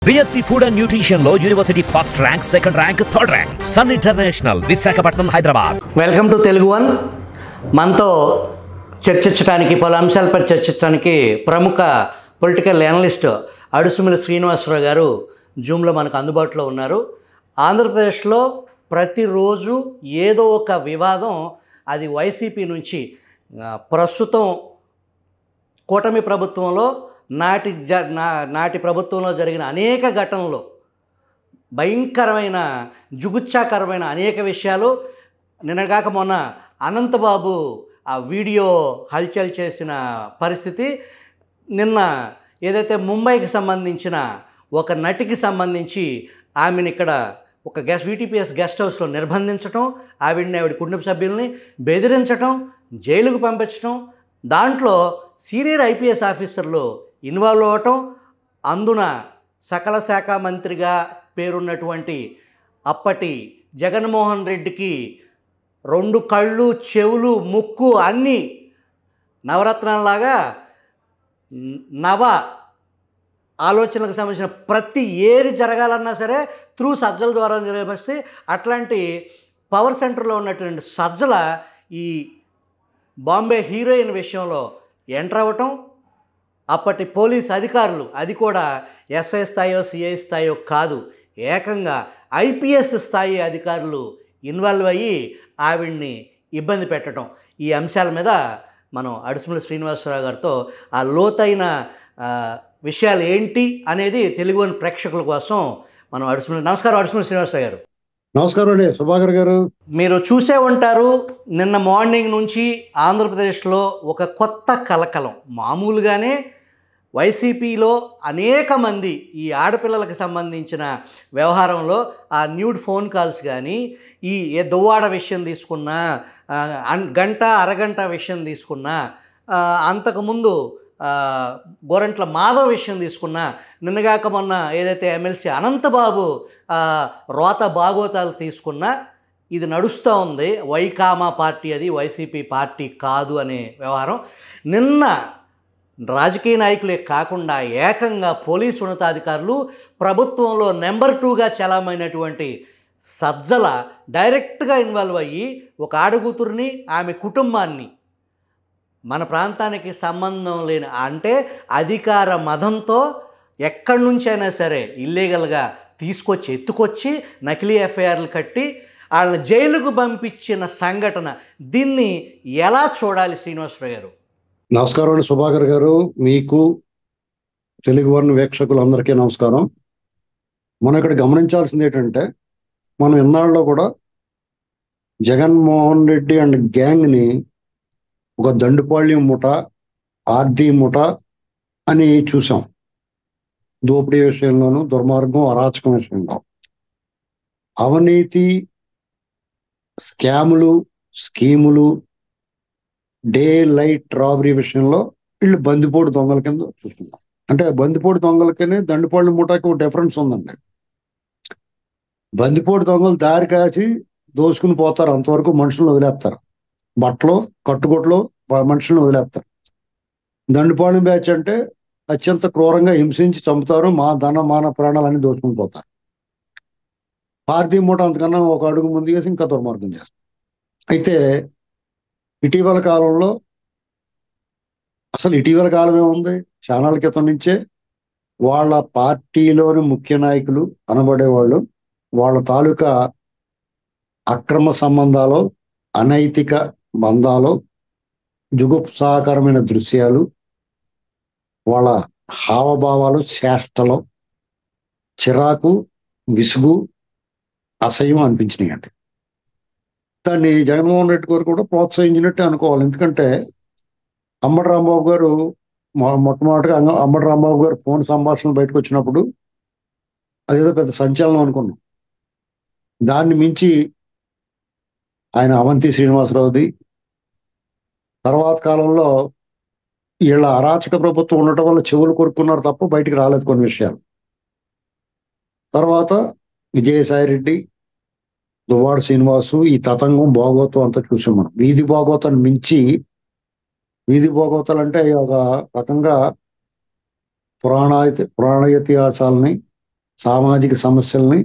BSc Food and Nutrition లో university first rank, second rank, third rank. Sun International, Visakhapatnam, Hyderabad. Welcome to Telugu one. మనతో చర్చించడానికి, పలు అంశాలపై చర్చించడానికి ప్రముఖ పొలిటికల్ అనలిస్ట్ అడుసుమిల్లి శ్రీనివాసరావు గారు జూమ్లో మనకు అందుబాటులో ఉన్నారు. ఆంధ్రప్రదేశ్లో ప్రతిరోజు ఏదో ఒక వివాదం, అది వైసీపీ నుంచి ప్రస్తుతం కూటమి ప్రభుత్వంలో నాటి ప్రభుత్వంలో జరిగిన అనేక ఘటనలు, భయంకరమైన జుగుత్సాకరమైన అనేక విషయాలు. నిన్నగాక మొన్న అనంతబాబు ఆ వీడియో హల్చల్ చేసిన పరిస్థితి, నిన్న ఏదైతే ముంబైకి సంబంధించిన ఒక నటికి సంబంధించి ఆమెను ఇక్కడ ఒక VTPS గెస్ట్ హౌస్లో నిర్బంధించటం, ఆవిడ కుటుంబ సభ్యుల్ని బెదిరించటం, జైలుకు పంపించటం, దాంట్లో సీనియర్ IPS ఆఫీసర్లు ఇన్వాల్వ్ అవ్వటం, అందున సకల శాఖ మంత్రిగా పేరున్నటువంటి అప్పటి జగన్మోహన్ రెడ్డికి 2 కళ్ళు, చెవులు, ముక్కు అన్నీ నవరత్నాలలాగా నవ ఆలోచనలకు సంబంధించిన ప్రతి ఏది జరగాలన్నా సరే త్రూ సజ్జల ద్వారా జరిపేస్తే, అట్లాంటి పవర్ సెంటర్లో ఉన్నటువంటి సజ్జల ఈ బాంబే హీరోయిన్ విషయంలో ఎంటర్ అవ్వటం, అప్పటి పోలీస్ అధికారులు, అది కూడా SI స్థాయో CI స్థాయో కాదు, ఏకంగా IPS స్థాయి అధికారులు ఇన్వాల్వ్ అయ్యి ఆవిడ్ని ఇబ్బంది పెట్టడం, ఈ అంశాల మీద మనం అడుసుమిల్లి శ్రీనివాసరావు గారితో ఆ లోతైన విషయాలు ఏంటి అనేది తెలుగు ప్రేక్షకుల కోసం మనం నమస్కారం అడుసుమిల్లి శ్రీనివాసరావు గారు. నమస్కారం అండి సుభాకర్ గారు. మీరు చూసే ఉంటారు, నిన్న మార్నింగ్ నుంచి ఆంధ్రప్రదేశ్లో ఒక కొత్త కలకలం. మామూలుగానే వైసీపీలో అనేక మంది ఈ ఆడపిల్లలకు సంబంధించిన వ్యవహారంలో ఆ న్యూడ్ ఫోన్ కాల్స్ కానీ, ఈ దువ్వాడ విషయం తీసుకున్నా, గంట అరగంట విషయం తీసుకున్నా, అంతకుముందు గోరంట్ల మాధవ్ విషయం తీసుకున్నా, నిన్నగాక మొన్న ఏదైతే ఎమ్మెల్సీ అనంతబాబు రోత బాగోతాలు తీసుకున్నా, ఇది నడుస్తూ ఉంది. వైకామా పార్టీ అది, వైసీపీ పార్టీ కాదు అనే వ్యవహారం. నిన్న రాజకీయ నాయకులే కాకుండా ఏకంగా పోలీసు ఉన్నతాధికారులు, ప్రభుత్వంలో నెంబర్ 2గా చలామైనటువంటి సజ్జల డైరెక్ట్గా ఇన్వాల్వ్ అయ్యి ఒక ఆడకూతురిని, ఆమె కుటుంబాన్ని, మన ప్రాంతానికి సంబంధం లేని, అంటే అధికార మదంతో ఎక్కడి నుంచైనా సరే ఇల్లీగల్గా ఎత్తుకొచ్చి నకిలీ FIRలు కట్టి వాళ్ళని జైలుకు పంపించిన సంఘటన, దీన్ని ఎలా చూడాలి శ్రీనివాసరావు గారు? నమస్కారం అండి సుభాకర్ గారు, మీకు తెలుగు వన్ వీక్షకులందరికీ నమస్కారం. మనం ఇక్కడ గమనించాల్సింది ఏంటంటే, మనం ఇన్నాళ్ళలో కూడా జగన్మోహన్ రెడ్డి అండ్ గ్యాంగ్ని ఒక దండుపాళ్యం ముఠ, ఆర్ది ముఠ అని చూసాం. దోపిడీ విషయంలోనూ, దుర్మార్గం, అరాచకం విషయంలో, అవినీతి, స్కాములు, స్కీములు, డే లైట్ రాబరీ విషయంలో వీళ్ళు బందిపోటు దొంగల కింద చూస్తున్నాం. అంటే బందిపోటు దొంగలకనే దండుపాళ్యం ముఠాకి ఒక డిఫరెన్స్ ఉందండి. బందిపోటు దొంగలు దారి కాచి దోసుకుని పోతారు, అంతవరకు మనుషులను వదిలేస్తారు, బట్టలు కట్టుకొట్లు మనుషులను వదిలేస్తారు. దండుపాళ్యం బ్యాచ్ అంటే అత్యంత క్రూరంగా హింసించి చంపుతారు, మా ధన మాన ప్రాణాలన్నీ దోచుకుని పోతారు. భారతీయ మూట అంతకన్నా ఒక అడుగు ముందు వేసి ఇంకా దుర్మార్గం చేస్తారు. అయితే ఇటీవల కాలంలో, అసలు ఇటీవల కాలం ఏముంది, చానాల క్రితం నుంచే వాళ్ళ పార్టీలోని ముఖ్య నాయకులు అనబడేవాళ్ళు వాళ్ళ తాలూకా అక్రమ సంబంధాలు, అనైతిక బంధాలు, జుగుప్సాకరమైన దృశ్యాలు, వాళ్ళ హావభావాలు, చేష్టలు చిరాకు, విసుగు, అసహ్యం అనిపించినాయండి. దాన్ని జగన్మోహన్ రెడ్డి గారు కూడా ప్రోత్సహించినట్టే అనుకోవాలి. ఎందుకంటే అంబటి రాంబాబు గారు మొట్టమొదటిగా అంబటి రాంబాబు గారు ఫోన్ సంభాషణలు బయటకు వచ్చినప్పుడు అదేదో పెద్ద సంచలనం అనుకున్నాం. దాన్ని మించి ఆయన అవంతి శ్రీనివాసరావుది, తర్వాత కాలంలో వీళ్ళ అరాచక ప్రభుత్వం ఉండటం వల్ల చెవులు కొరుక్కున్నారు తప్ప బయటికి రాలేదు కొన్ని విషయాలు. తర్వాత విజయసాయి రెడ్డి, దువ్వాడ శ్రీనివాసు, ఈ తతంగం భాగవతం అంతా చూసాం మనం. వీధి భాగవతాన్ని మించి, వీధి భాగవతాలు అంటే ఒక రకంగా పురాణ ఇతిహాసాలని సామాజిక సమస్యల్ని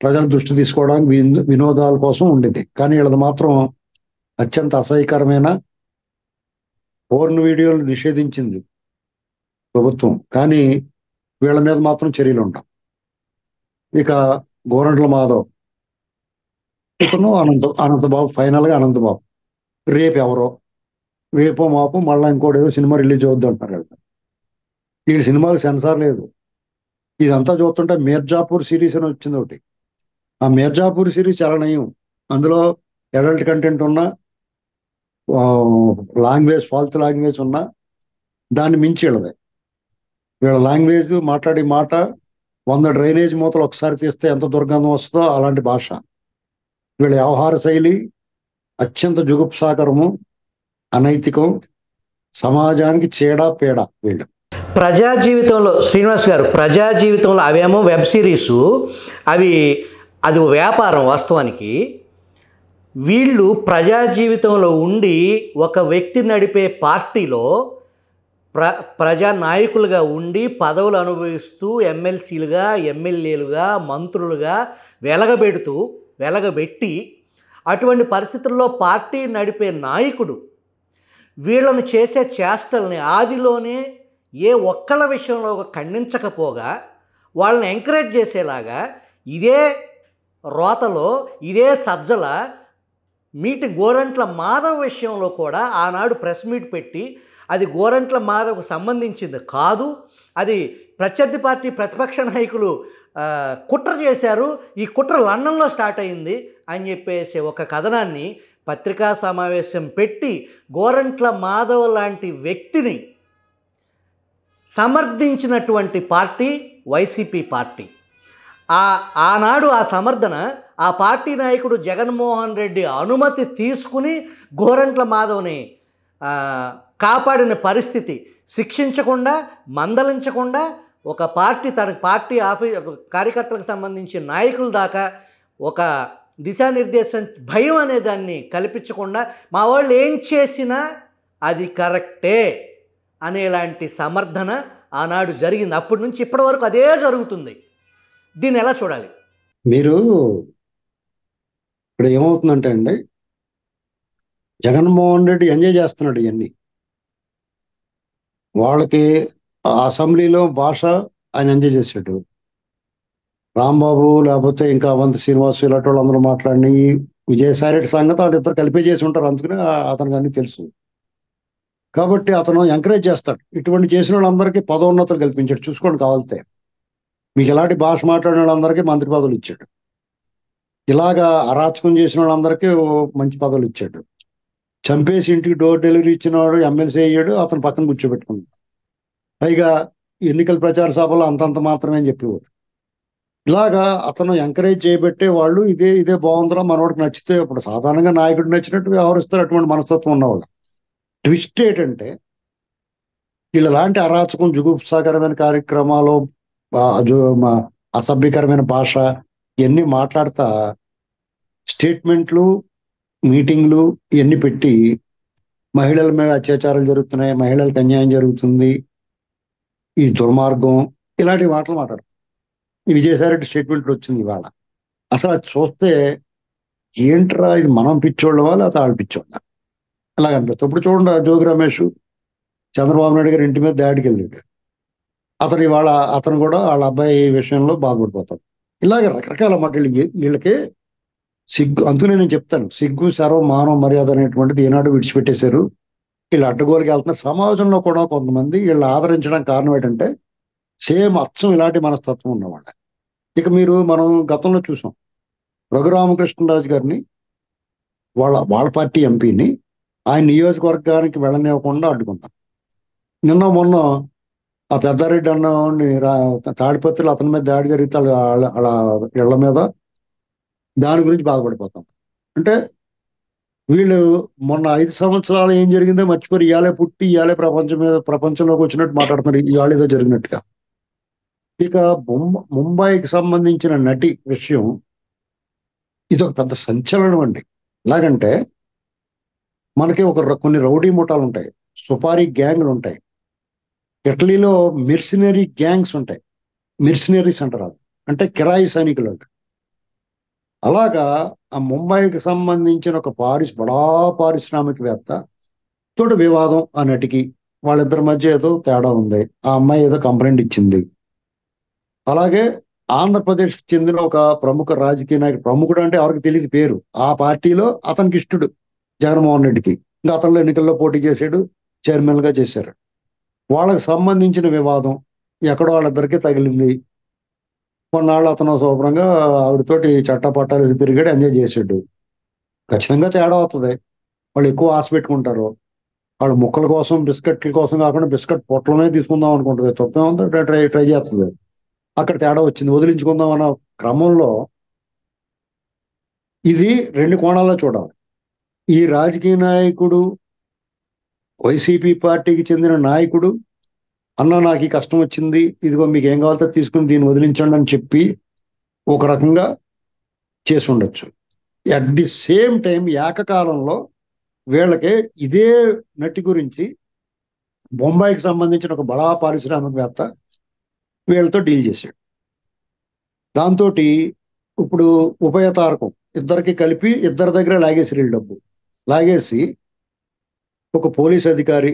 ప్రజల దృష్టి తీసుకోవడానికి వినోదాల కోసం ఉండేది. కానీ వీళ్ళది మాత్రం అత్యంత అసహ్యకరమైన పోర్న్ వీడియోలు నిషేధించింది ప్రభుత్వం, కానీ వీళ్ళ మీద మాత్రం చర్యలు ఉంటాం. ఇక గోరంట్ల మాధవ్, ఇతను అనంతబాబు, ఫైనల్ గా అనంతబాబు రేపు ఎవరో, రేపో మాపో మళ్ళీ ఇంకోటి ఏదో సినిమా రిలీజ్ అవుద్ది అంటారు. ఈ సినిమాకి సెన్సార్ లేదు. ఇదంతా చూస్తుంటే మీర్జాపూర్ సిరీస్ అని వచ్చింది ఒకటి. ఆ మీర్జాపూర్ సిరీస్ చాలా నయం. అందులో అడల్ట్ కంటెంట్ ఉన్న, లాంగ్వేజ్ ఫాల్తు లాంగ్వేజ్ ఉన్న, దాన్ని మించి వీళ్ళది. వీళ్ళ లాంగ్వేజ్ మాట్లాడే మాట 100 డ్రైనేజ్ మూతలు ఒకసారి తీస్తే ఎంత దుర్గంధం వస్తుందో అలాంటి భాష. వీళ్ళ వ్యవహార శైలి అత్యంత జుగుప్సాకరము, అనైతికం, సమాజానికి చీడా పీడ. వీళ్ళు ప్రజా జీవితంలో శ్రీనివాస్ గారు, ప్రజా జీవితంలో అవేమో వెబ్ సిరీసు, అది వ్యాపారం వాస్తవానికి. వీళ్ళు ప్రజా జీవితంలో ఉండి ఒక వ్యక్తి నడిపే పార్టీలో ప్రజా నాయకులుగా ఉండి పదవులు అనుభవిస్తూ ఎమ్మెల్సీలుగా, ఎమ్మెల్యేలుగా, మంత్రులుగా వెలగబెట్టి అటువంటి పరిస్థితుల్లో పార్టీ నడిపే నాయకుడు వీళ్ళను చేసే చేష్టల్ని ఆదిలోనే ఏ ఒక్కళ్ళ విషయంలో ఖండించకపోగా వాళ్ళని ఎంకరేజ్ చేసేలాగా ఇదే రోతలో, ఇదే సజ్జల గోరంట్ల మాధవ్ విషయంలో కూడా ఆనాడు ప్రెస్ మీట్ పెట్టి అది గోరంట్ల మాధవ్కు సంబంధించింది కాదు, అది ప్రత్యర్థి పార్టీ ప్రతిపక్ష నాయకులు కుట్ర చేశారు, ఈ కుట్ర లండన్లో స్టార్ట్ అయింది అని చెప్పేసి ఒక కథనాన్ని పత్రికా సమావేశం పెట్టి గోరంట్ల మాధవ్ లాంటి వ్యక్తిని సమర్థించినటువంటి పార్టీ వైసీపీ పార్టీ. ఆనాడు ఆ సమర్థన ఆ పార్టీ నాయకుడు జగన్మోహన్ రెడ్డి అనుమతి తీసుకుని గోరంట్ల మాధవ్ని కాపాడిన పరిస్థితి. శిక్షించకుండా, మందలించకుండా ఒక పార్టీ తన పార్టీ కార్యకర్తలకు సంబంధించిన నాయకుల దాకా ఒక దిశానిర్దేశం, భయం అనే దాన్ని కల్పించకుండా మా వాళ్ళు ఏం చేసినా అది కరెక్టే అనేలాంటి సమర్థన ఆనాడు జరిగింది. అప్పటి నుంచి ఇప్పటి వరకు అదే జరుగుతుంది. దీన్ని ఎలా చూడాలి? మీరు ఇప్పుడు ఏమవుతుందంటే అండి, జగన్మోహన్ రెడ్డి ఎంజాయ్ చేస్తున్నాడు ఇవన్నీ. వాళ్ళకి అసెంబ్లీలో భాష ఆయన ఎంజాయ్ చేశాడు. రాంబాబు లేకపోతే ఇంకా అవంతి శ్రీనివాసు ఇలాంటి వాళ్ళు అందరూ మాట్లాడి విజయసాయి రెడ్డి సంగతి వాళ్ళిద్దరు కలిపే చేసి ఉంటారు, అందుకనే అతనికి అన్ని తెలుసు. కాబట్టి అతను ఎంకరేజ్ చేస్తాడు. ఇటువంటి చేసిన వాళ్ళందరికీ పదోన్నతులు కల్పించాడు. చూసుకోండి కావాలితే. మీకు ఎలాంటి భాష మాట్లాడిన వాళ్ళందరికీ మంత్రి పదవులు ఇచ్చాడు. ఇలాగా అరాచకం చేసిన వాళ్ళందరికీ మంచి పదవులు ఇచ్చాడు. చంపేసి ఇంటికి డోర్ డెలివరీ ఇచ్చినవాడు ఎమ్మెల్సీ అయ్యాడు, అతను పక్కన కూర్చోబెట్టుకున్నాడు. పైగా ఎన్నికల ప్రచార సభలో అంతంత మాత్రమే అని చెప్పేవాడు. ఇలాగా అతను ఎంకరేజ్ చేయబట్టే వాళ్ళు ఇదే బాగుందిరా, మనవాడికి నచ్చితే, ఇప్పుడు సాధారణంగా నాయకుడు నచ్చినట్టు వ్యవహరిస్తారు అటువంటి మనస్తత్వం ఉన్నవాళ్ళు. ట్విస్ట్ ఏంటంటే వీళ్ళు ఎలాంటి అరాచకం, జుగుప్సాకరమైన కార్యక్రమాలు, అసభ్యకరమైన భాష ఇవన్నీ మాట్లాడతా స్టేట్మెంట్లు, మీటింగ్లు ఇవన్నీ పెట్టి మహిళల మీద అత్యాచారాలు జరుగుతున్నాయి, మహిళలకు అన్యాయం జరుగుతుంది, ఈ దుర్మార్గం, ఇలాంటి మాటలు మాట్లాడతారు. ఈ విజయసాయిరెడ్డి స్టేట్మెంట్లు వచ్చింది ఇవాళ. అసలు అది చూస్తే ఏంట్రా ఇది, మనం పిచ్చోళ్ళవా లేకపోతే వాళ్ళు పిచ్చోళ్ళ అలాగ అనిపిస్తుంది. ఇప్పుడు చూడండి, జోగి రమేష్ చంద్రబాబు నాయుడు గారి ఇంటి మీద దాడికి వెళ్ళాడు. అతను కూడా వాళ్ళ అబ్బాయి విషయంలో బాధపడిపోతాడు. ఇలాగ రకరకాల మాట. వీళ్ళకి సిగ్గు, అందుకనే నేను చెప్తాను, సిగ్గు, శరం, మానవ మర్యాద అనేటువంటిది ఏనాడు విడిచిపెట్టేశారు. వీళ్ళు అడ్డగోలుకి వెళ్తున్నారు. సమాజంలో కూడా కొంతమంది వీళ్ళు ఆదరించడానికి కారణం ఏంటంటే సేమ్ అచ్చం ఇలాంటి మనస్తత్వం ఉన్నవాళ్ళ. ఇక మనం గతంలో చూసాం, రఘురామకృష్ణరాజు గారిని వాళ్ళ పార్టీ ఎంపీని ఆయన నియోజకవర్గానికి వెళ్ళనివ్వకుండా అడ్డుకుంటారు. మొన్న ఆ పెద్దారెడ్డి అన్నవాడిని తాడిపత్రిలో అతని మీద దాడి జరిగితే అలా ఇళ్ల మీద దాని గురించి బాధపడిపోతాం. అంటే వీళ్ళు మొన్న 5 సంవత్సరాలు ఏం జరిగిందో మర్చిపోయి ఇవాళే పుట్టి ఇవాళే ప్రపంచంలోకి వచ్చినట్టు మాట్లాడుతున్నారు, ఇవాళ ఏదో జరిగినట్టుగా. ఇక ముంబైకి సంబంధించిన నటి విషయం, ఇది ఒక పెద్ద సంచలనం అండి. ఎలాగంటే మనకి కొన్ని రౌడీ ముఠాలు ఉంటాయి, సుపారీ గ్యాంగ్లు ఉంటాయి, ఇటలీలో మెర్సినరీ గ్యాంగ్స్ ఉంటాయి, మెర్సినరీస్ అంటారు. అంటే కిరాయి సైనికులు అంట. అలాగా ఆ ముంబైకి సంబంధించిన ఒక బడా పారిశ్రామికవేత్త తోటి వివాదం ఆ నటికి. వాళ్ళిద్దరి మధ్య ఏదో తేడా ఉంది. ఆ అమ్మాయి ఏదో కంప్లైంట్ ఇచ్చింది. అలాగే ఆంధ్రప్రదేశ్కి చెందిన ఒక ప్రముఖ రాజకీయ నాయకుడు, ప్రముఖుడు అంటే ఎవరికి తెలియదు పేరు, ఆ పార్టీలో అతనికి ఇష్టడు జగన్మోహన్ రెడ్డికి. ఇంకా అతను ఎన్నికల్లో పోటీ చేశాడు, చైర్మన్ గా చేశారు. వాళ్ళకి సంబంధించిన వివాదం ఎక్కడో వాళ్ళిద్దరికీ తగిలింది. కొన్నాళ్ళు అతను శుభ్రంగా ఆవిడతోటి చట్టపట్టాలు తిరిగాడు, ఎంజాయ్ చేసాడు. ఖచ్చితంగా తేడా అవుతుంది. వాళ్ళు ఎక్కువ ఆశ పెట్టుకుంటారు. వాళ్ళు ముక్కల కోసం, బిస్కెట్ల కోసం కాకుండా బిస్కెట్ పొట్లమే తీసుకుందాం అనుకుంటుంది. తప్పే ఉందో ట్రై ట్రై చేస్తుంది. అక్కడ తేడా వచ్చింది, వదిలించుకుందాం అన్న క్రమంలో ఇది రెండు కోణాల్లో చూడాలి. ఈ రాజకీయ నాయకుడు, వైసీపీ పార్టీకి చెందిన నాయకుడు, అన్న నాకు ఈ కష్టం వచ్చింది, ఇదిగో మీకు ఏం కావాలో తీసుకుని దీన్ని వదిలించండి అని చెప్పి ఒక రకంగా చేసి ఉండొచ్చు. అట్ ది సేమ్ టైం ఏకకాలంలో వీళ్ళకి ఇదే నటి గురించి బొంబాయికి సంబంధించిన ఒక బడా పారిశ్రామికవేత్త వీళ్ళతో డీల్ చేశాడు. దాంతో ఇప్పుడు ఉభయ తారకం ఇద్దరికి కలిపి ఇద్దరి దగ్గర లాగేసి డబ్బు లాగేసి ఒక పోలీస్ అధికారి,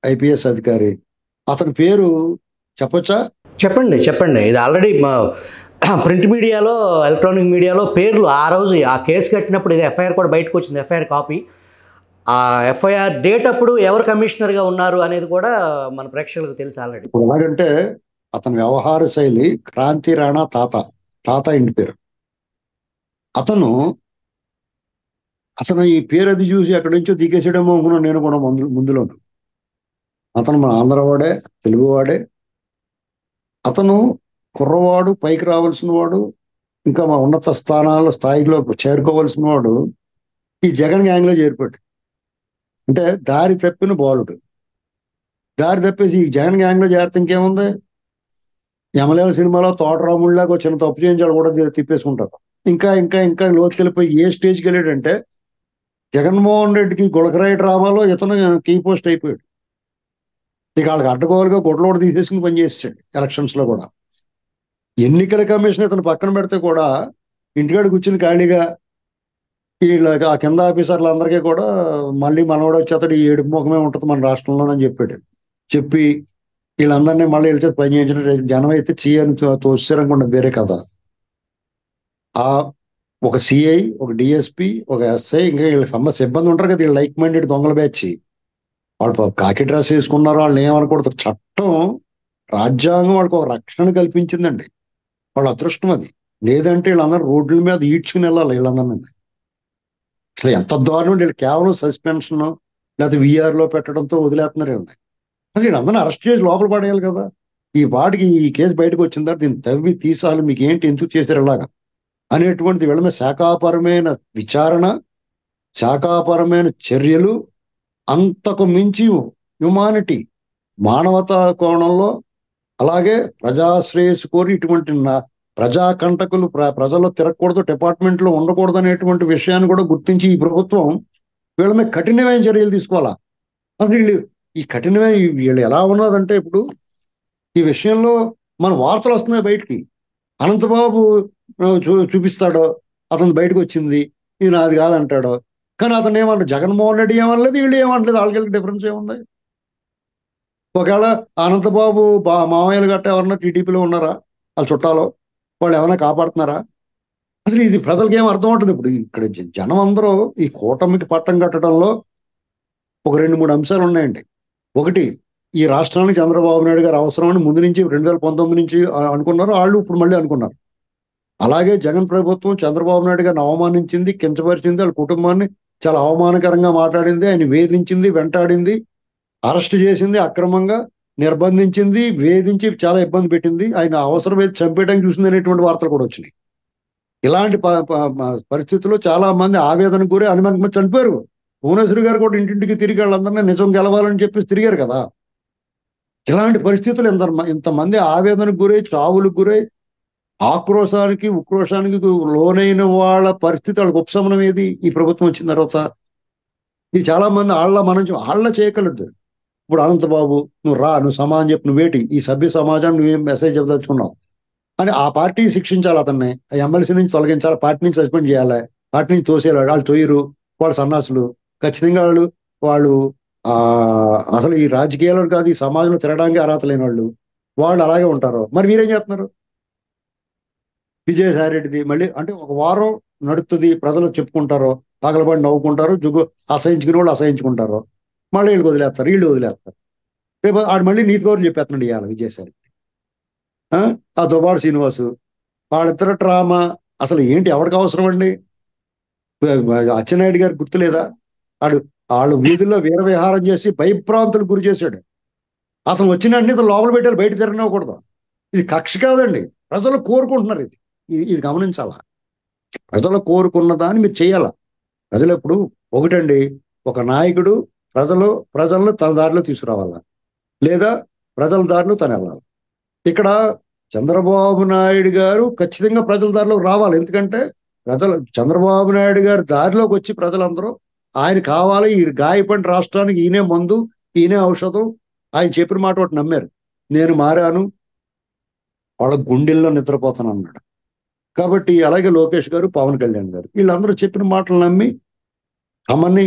ఐపీఎస్ అధికారి, అతని పేరు చెప్పొచ్చా? చెప్పండి చెప్పండి. ఇది ఆల్రెడీ ప్రింట్ మీడియాలో, ఎలక్ట్రానిక్ మీడియాలో పేర్లు ఆ రోజు ఆ కేసు కట్టినప్పుడు ఇది ఎఫ్ఐఆర్ కూడా బయటకు వచ్చింది, ఎఫ్ఐఆర్ కాపీ. ఆ ఎఫ్ఐఆర్ డేట్ అప్పుడు ఎవరు కమిషనర్గా ఉన్నారు అనేది కూడా మన ప్రేక్షకులకు తెలుసు ఆల్రెడీ. ఎలాగంటే అతని వ్యవహార శైలి క్రాంతి రాణా తాత ఇంటి పేరు. అతను ఈ పేరు అది చూసి ఎక్కడి నుంచో దిగేసాడేమో అనుకున్నాను నేను కూడా ముందులోను. అతను మన ఆంధ్రవాడే, తెలుగువాడే. అతను కుర్రవాడు, పైకి రావాల్సిన వాడు, ఇంకా మా ఉన్నత స్థాయిలో చేరుకోవాల్సిన వాడు ఈ జగన్ గ్యాంగ్ లో చేరిపోయాడు. అంటే దారి తప్పిన బాలుడు. దారి తప్పేసి ఈ జగన్ గ్యాంగ్ లో చేరితే ఇంకేముంది, యమలేల సినిమాలో తోటరాముళ్ళలాగా చిన్న తప్పు చేయించాడు కూడా తిప్పేసుకుంటారు. ఇంకా ఇంకా ఇంకా లోతుకెళ్ళిపోయి ఏ స్టేజ్కి వెళ్ళాడంటే జగన్మోహన్ రెడ్డికి గులకరాయి డ్రామాలో ఇతను కీ పోస్ట్ అయిపోయాడు. ఇక వాళ్ళకి అడ్డగోలుగా గుడ్లోడు తీసేసుకుని పనిచేసాడు. ఎలక్షన్స్ లో కూడా ఎన్నికల కమిషన్ ఇతను పక్కన పెడితే కూడా ఇంటికాడ కూర్చుని ఖాళీగా వీళ్ళ ఆ కింద ఆఫీసర్లు అందరికీ కూడా మళ్ళీ మనవాడు వచ్చేతడు ఈ ఏడుపు ముఖమే ఉంటుంది మన రాష్ట్రంలోనని చెప్పాడు. చెప్పి వీళ్ళందరినీ మళ్ళీ వెళ్తే పని చేయించిన జనం అయితే చేయని తోసారనుకుంటుంది, వేరే కదా. ఆ ఒక సిఐ, ఒక డిఎస్పి, ఒక ఎస్ఐ, ఇంకా వీళ్ళకి సిబ్బంది ఉంటారు కదా, వీళ్ళు లైక్ మైండెడ్ దొంగల బ్యాచ్. వాళ్ళు కాకి డ్రెస్ వేసుకున్నారు, వాళ్ళని ఏమనకూడదు. చట్టం, రాజ్యాంగం వాళ్ళకి ఒక రక్షణ కల్పించిందండి. వాళ్ళ అదృష్టం అది. లేదంటే వీళ్ళందరూ రోడ్ల మీద ఈడ్చుకుని వెళ్ళాలి వీళ్ళందరినీ. అసలు ఎంత దారుణం, వీళ్ళు కేవలం సస్పెన్షన్ లేకపోతే విఆర్లో పెట్టడంతో వదిలేస్తున్నారు. అసలు వీళ్ళందరినీ అరెస్ట్ చేసి లోపల పడేయాలి కదా. ఈ వాటికి ఈ కేసు బయటకు వచ్చిన తర్వాత దీన్ని తవ్వి తీసాలి, మీకు ఏంటి, ఎందుకు చేశారు ఇలాగా అనేటువంటిది వీళ్ళ మీద శాఖాపరమైన విచారణ, శాఖాపరమైన చర్యలు, అంతకు మించి హ్యుమానిటీ, మానవతా కోణంలో, అలాగే ప్రజాశ్రేయస్సు కోరి ఇటువంటి ప్రజాకంటకులు ప్రజల్లో తిరగకూడదు, డిపార్ట్మెంట్ లో ఉండకూడదు అనేటువంటి విషయాన్ని కూడా గుర్తించి ఈ ప్రభుత్వం వీళ్ళ మీద కఠినమైన చర్యలు తీసుకోవాలా. అసలు ఈ కఠినమైన వీళ్ళు ఎలా ఉన్నదంటే, ఇప్పుడు ఈ విషయంలో మన వార్తలు వస్తున్నాయి బయటికి. అనంతబాబు చూపిస్తాడో అతను బయటకు వచ్చింది, ఇది నాది కాదంటాడో. కానీ అతను ఏమన్నా జగన్మోహన్ రెడ్డి ఏమనలేదు, వీళ్ళు ఏమనలేదు. వాళ్ళకి డిఫరెన్స్ ఏముంది? ఒకవేళ అనంతబాబు మామయ్యలు గట్ట ఎవరన్నా టీడీపీలో ఉన్నారా, వాళ్ళ చుట్టాలో, వాళ్ళు ఏమైనా కాపాడుతున్నారా? అసలు ఇది ప్రజలకి ఏం అర్థం అవుతుంది? ఇప్పుడు ఇక్కడ జనం అందరూ ఈ కూటమికి పట్టం కట్టడంలో ఒక 2-3 అంశాలు ఉన్నాయండి. ఒకటి, ఈ రాష్ట్రానికి చంద్రబాబు నాయుడు గారు అవసరమని ముందు నుంచి 2019 నుంచి అనుకున్నారు, వాళ్ళు ఇప్పుడు మళ్ళీ అనుకున్నారు. అలాగే జగన్ ప్రభుత్వం చంద్రబాబు నాయుడు గారిని అవమానించింది, కించపరిచింది, వాళ్ళ కుటుంబాన్ని చాలా అవమానకరంగా మాట్లాడింది, ఆయన వేధించింది, వెంటాడింది, అరెస్ట్ చేసింది, అక్రమంగా నిర్బంధించింది, వేధించి చాలా ఇబ్బంది పెట్టింది, ఆయన అవసరమైతే చంపేయడానికి చూసింది అనేటువంటి వార్తలు కూడా వచ్చినాయి. ఇలాంటి పరిస్థితుల్లో చాలా మంది ఆవేదనకు గురి, అనుమానం చనిపోయారు. భువనేశ్వరి గారు కూడా ఇంటింటికి తిరిగి వాళ్ళందరినీ నిజం గెలవాలని చెప్పేసి తిరిగారు కదా. ఇలాంటి పరిస్థితులు ఇంతమంది ఆవేదనకు గురై, చావులకు గురై, ఆక్రోశానికి, ఉక్రోషానికి లోనైన వాళ్ళ పరిస్థితి, వాళ్ళకి ఉపశమనం ఏది ఈ ప్రభుత్వం వచ్చిన తర్వాత? ఇది చాలా మంది వాళ్ళ చేయగలదు. ఇప్పుడు అనంతబాబు, నువ్వు రా, నువ్వు సమాజం చెప్పి, నువ్వేటి ఈ సభ్య సమాజాన్ని నువ్వేం మెసేజ్ చెప్పదలుచుకున్నావు? అని ఆ పార్టీ శిక్షించాలి, అతన్ని ఎమ్మెల్సీ నుంచి తొలగించాలి, పార్టీ నుంచి సస్పెండ్ చేయాలి, పార్టీ నుంచి తోసేయాలి. వాళ్ళు తోయరు, వాళ్ళు సన్నాసులు, ఖచ్చితంగా వాళ్ళు వాళ్ళు ఆ అసలు ఈ రాజకీయాలు కాదు, ఈ సమాజంలో తిరగడానికి అర్హత లేని వాళ్ళు వాళ్ళు అలాగే ఉంటారు. మరి మీరేం చేస్తున్నారు? విజయసాయి రెడ్డిది మళ్ళీ అంటే ఒక వారం నడుస్తుంది, ప్రజలు చెప్పుకుంటారు, పగలబడి నవ్వుకుంటారు, అసహించుకునే వాళ్ళు అసహించుకుంటారు, మళ్ళీ వీళ్ళు వదిలేస్తారు, వీళ్ళు వదిలేస్తారు. రేపు ఆడు మళ్ళీ నీతి గౌరవం చెప్పేస్తున్నాడు ఇవాళ విజయసాయి రెడ్డి. ఆ దుబాడు శ్రీనివాసు, వాళ్ళిద్దరు డ్రామా అసలు ఏంటి, ఎవరికి అవసరం అండి? అచ్చెన్నాయుడు గారికి గుర్తులేదా? వాడు వాళ్ళు వీధుల్లో వీర విహారం చేసి భయభ్రాంతులకు గురి చేశాడు. అతను వచ్చినట్టు ఇతను లోపల పెట్టాలి, బయట తిరగనివ్వకూడదు. ఇది కక్ష కాదండి, ప్రజలు కోరుకుంటున్నారు. ఇది గమనించాలా. ప్రజలు కోరుకున్న దాన్ని మీరు చేయాలా. ప్రజలు ఎప్పుడు ఒకటండి, ఒక నాయకుడు ప్రజలను తన దారిలో తీసుకురావాలా, లేదా ప్రజల దారిలో తను వెళ్ళాలి. ఇక్కడ చంద్రబాబు నాయుడు గారు ఖచ్చితంగా ప్రజల దారిలో రావాలి. ఎందుకంటే చంద్రబాబు నాయుడు గారి దారిలోకి వచ్చి ప్రజలందరూ ఆయన కావాలి, ఈ గాయపడిన రాష్ట్రానికి ఈయనే మందు, ఈయనే ఔషధం, ఆయన చెప్పిన మాట ఒకటి నమ్మారు. నేను మారాను, వాళ్ళ గుండెల్లో నిద్రపోతాను అన్నాడు. కాబట్టి అలాగే లోకేష్ గారు, పవన్ కళ్యాణ్ గారు, వీళ్ళందరూ చెప్పిన మాటలు నమ్మి తమని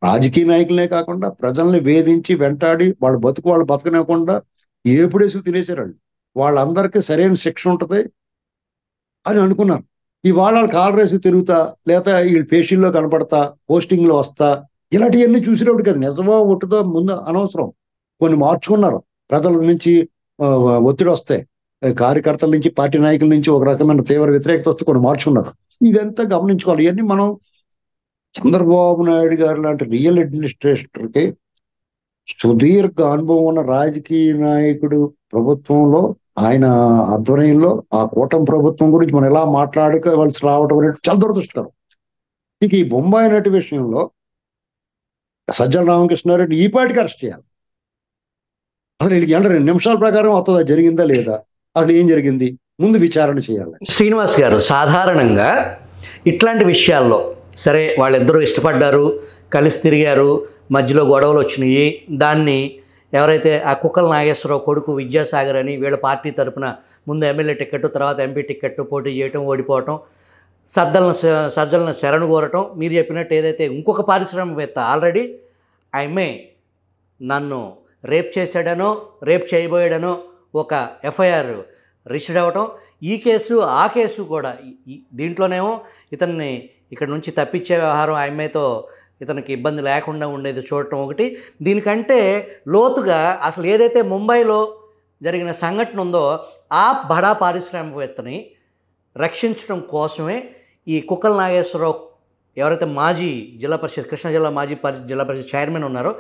రాజకీయ నాయకులనే కాకుండా ప్రజల్ని వేధించి వెంటాడి వాళ్ళు బతకనివ్వకుండా ఏపుడేసి తినేశారు. వాళ్ళందరికీ సరైన శిక్ష ఉంటుంది అని అనుకున్నారు. ఇవాళ వాళ్ళు కాలరేసి తిరుగుతా, లేదా వీళ్ళు పేషీల్లో కనపడతా, పోస్టింగ్లో వస్తా, ఇలాంటివన్నీ చూసినప్పుడు కదా నిజమో ఒట్టుదో ముందు అనవసరం. కొన్ని మార్చుకున్నారు, ప్రజల నుంచి ఒత్తిడి వస్తే, కార్యకర్తల నుంచి, పార్టీ నాయకుల నుంచి ఒక రకమైన తీవ్ర వ్యతిరేకత వస్తే కొన్ని మార్చుకున్నారు. ఇదంతా గమనించుకోవాలి. ఇవన్నీ మనం చంద్రబాబు నాయుడు గారు లాంటి రియల్ అడ్మినిస్ట్రేటర్కి, సుదీర్ఘ అనుభవం ఉన్న రాజకీయ నాయకుడు ప్రభుత్వంలో, ఆయన ఆధ్వర్యంలో ఆ కూటమి ప్రభుత్వం గురించి మనం ఎలా మాట్లాడుకోవాల్సి రావడం అనేది చాలా దురదృష్టకరం. ఇక ఈ బొంబాయి నటి విషయంలో సజ్జల రామకృష్ణారెడ్డి ఈ పాటికి అరెస్ట్ చేయాలి. అసలు వీళ్ళకి 2 నిమిషాల ప్రకారం అవుతుందా, జరిగిందా లేదా, అసలు ఏం జరిగింది, ముందు విచారణ చేయాలి. శ్రీనివాస్ గారు, సాధారణంగా ఇట్లాంటి విషయాల్లో సరే వాళ్ళిద్దరూ ఇష్టపడ్డారు, కలిసి తిరిగారు, మధ్యలో గొడవలు వచ్చినాయి, దాన్ని ఎవరైతే ఆ కుక్కల నాగేశ్వరరావు కొడుకు విద్యాసాగర్ అని వీళ్ళ పార్టీ తరపున ముందు ఎమ్మెల్యే టికెట్, తర్వాత ఎంపీ టికెట్ పోటీ చేయటం, ఓడిపోవటం, సజ్జలను శరణు కోరటం, మీరు చెప్పినట్టు ఏదైతే ఇంకొక పారిశ్రామికవేత్త ఆల్రెడీ ఆమె నన్ను రేప్ చేశాడనో రేప్ చేయబోయాడనో ఒక ఎఫ్ఐఆర్ రిజిస్టర్ అవ్వటం, ఈ కేసు ఆ కేసు కూడా దీంట్లోనేమో ఇతన్ని ఇక్కడ నుంచి తప్పించే వ్యవహారం ఆమెతో ఇతనికి ఇబ్బంది లేకుండా ఉండేది చూడటం ఒకటి. దీనికంటే లోతుగా అసలు ఏదైతే ముంబైలో జరిగిన సంఘటన ఉందో ఆ బడా పారిశ్రామికవేత్తని రక్షించడం కోసమే ఈ కుక్కల నాగేశ్వరరావు, ఎవరైతే మాజీ జిల్లా పరిషత్, కృష్ణా జిల్లా మాజీ జిల్లా పరిషత్ చైర్మన్ ఉన్నారో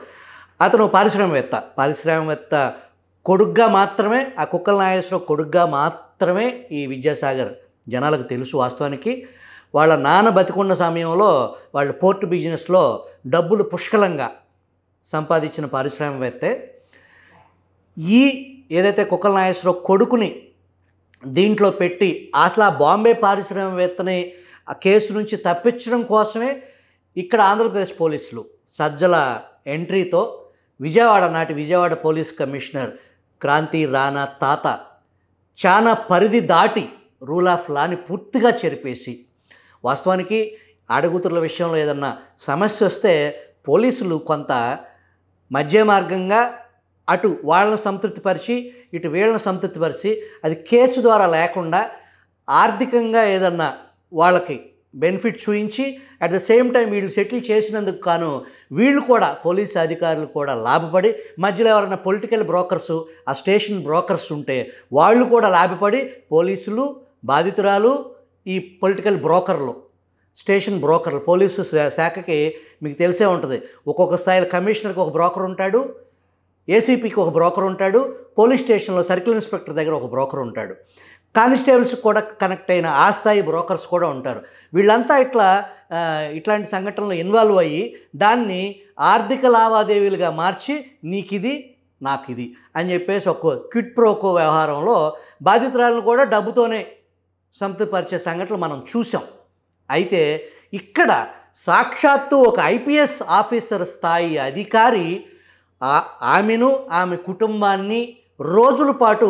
అతను పారిశ్రామికవేత్త కొడుగ్గా మాత్రమే, ఆ కుక్కల నాగేశ్వరరావు కొడుగ్గా మాత్రమే ఈ విద్యాసాగర్ జనాలకు తెలుసు. వాస్తవానికి వాళ్ళ నాన్న బతికున్న సమయంలో వాళ్ళు పోర్ట్ బిజినెస్లో డబ్బులు పుష్కలంగా సంపాదించిన పారిశ్రామికవేత్తే. ఈ ఏదైతే కుక్కల నాగేశ్వరరావు కొడుకుని దీంట్లో పెట్టి అసలు ఆ బాంబే పారిశ్రామికవేత్తని ఆ కేసు నుంచి తప్పించడం కోసమే ఇక్కడ ఆంధ్రప్రదేశ్ పోలీసులు సజ్జల ఎంట్రీతో నాటి విజయవాడ పోలీస్ కమిషనర్ క్రాంతి రాణా తాత చాలా పరిధి దాటి రూల్ ఆఫ్ లాని పూర్తిగా చెరిపేసి, వాస్తవానికి ఆడగుతుర్ల విషయంలో ఏదన్నా సమస్య వస్తే పోలీసులు కొంత మధ్య మార్గంగా అటు వాళ్ళని సంతృప్తిపరిచి ఇటు వీళ్ళని సంతృప్తిపరిచి అది కేసు ద్వారా లేకుండా ఆర్థికంగా ఏదన్నా వాళ్ళకి బెనిఫిట్ చూపించి అట్ ద సేమ్ టైం వీళ్ళు సెటిల్ చేసినందుకు కాను వీళ్ళు కూడా పోలీసు అధికారులు కూడా లాభపడి, మధ్యలో ఎవరైనా పొలిటికల్ బ్రోకర్సు, ఆ స్టేషన్ బ్రోకర్స్ ఉంటే వాళ్ళు కూడా లాభపడి, పోలీసులు, బాధితురాలు, ఈ పొలిటికల్ బ్రోకర్లు, స్టేషన్ బ్రోకర్లు, పోలీసు శాఖకి మీకు తెలిసే ఉంటుంది, ఒక్కొక్క స్థాయిలో కమిషనర్కి ఒక బ్రోకర్ ఉంటాడు, ఏసీపీకి ఒక బ్రోకర్ ఉంటాడు, పోలీస్ స్టేషన్లో సర్కిల్ ఇన్స్పెక్టర్ దగ్గర ఒక బ్రోకర్ ఉంటాడు, కానిస్టేబుల్స్ కూడా కనెక్ట్ అయిన ఆ స్థాయి బ్రోకర్స్ కూడా ఉంటారు. వీళ్ళంతా ఇట్లాంటి సంఘటనలు ఇన్వాల్వ్ అయ్యి దాన్ని ఆర్థిక లావాదేవీలుగా మార్చి నీకిది నాకిది అని చెప్పేసి ఒక క్విడ్ ప్రోకో వ్యవహారంలో బాధితురాలను కూడా డబ్బుతోనే సంతృప్తిపరిచే సంఘటనలు మనం చూసాం. అయితే ఇక్కడ సాక్షాత్తు ఒక ఐపీఎస్ ఆఫీసర్ స్థాయి అధికారి ఆమెను, ఆమె కుటుంబాన్ని రోజుల పాటు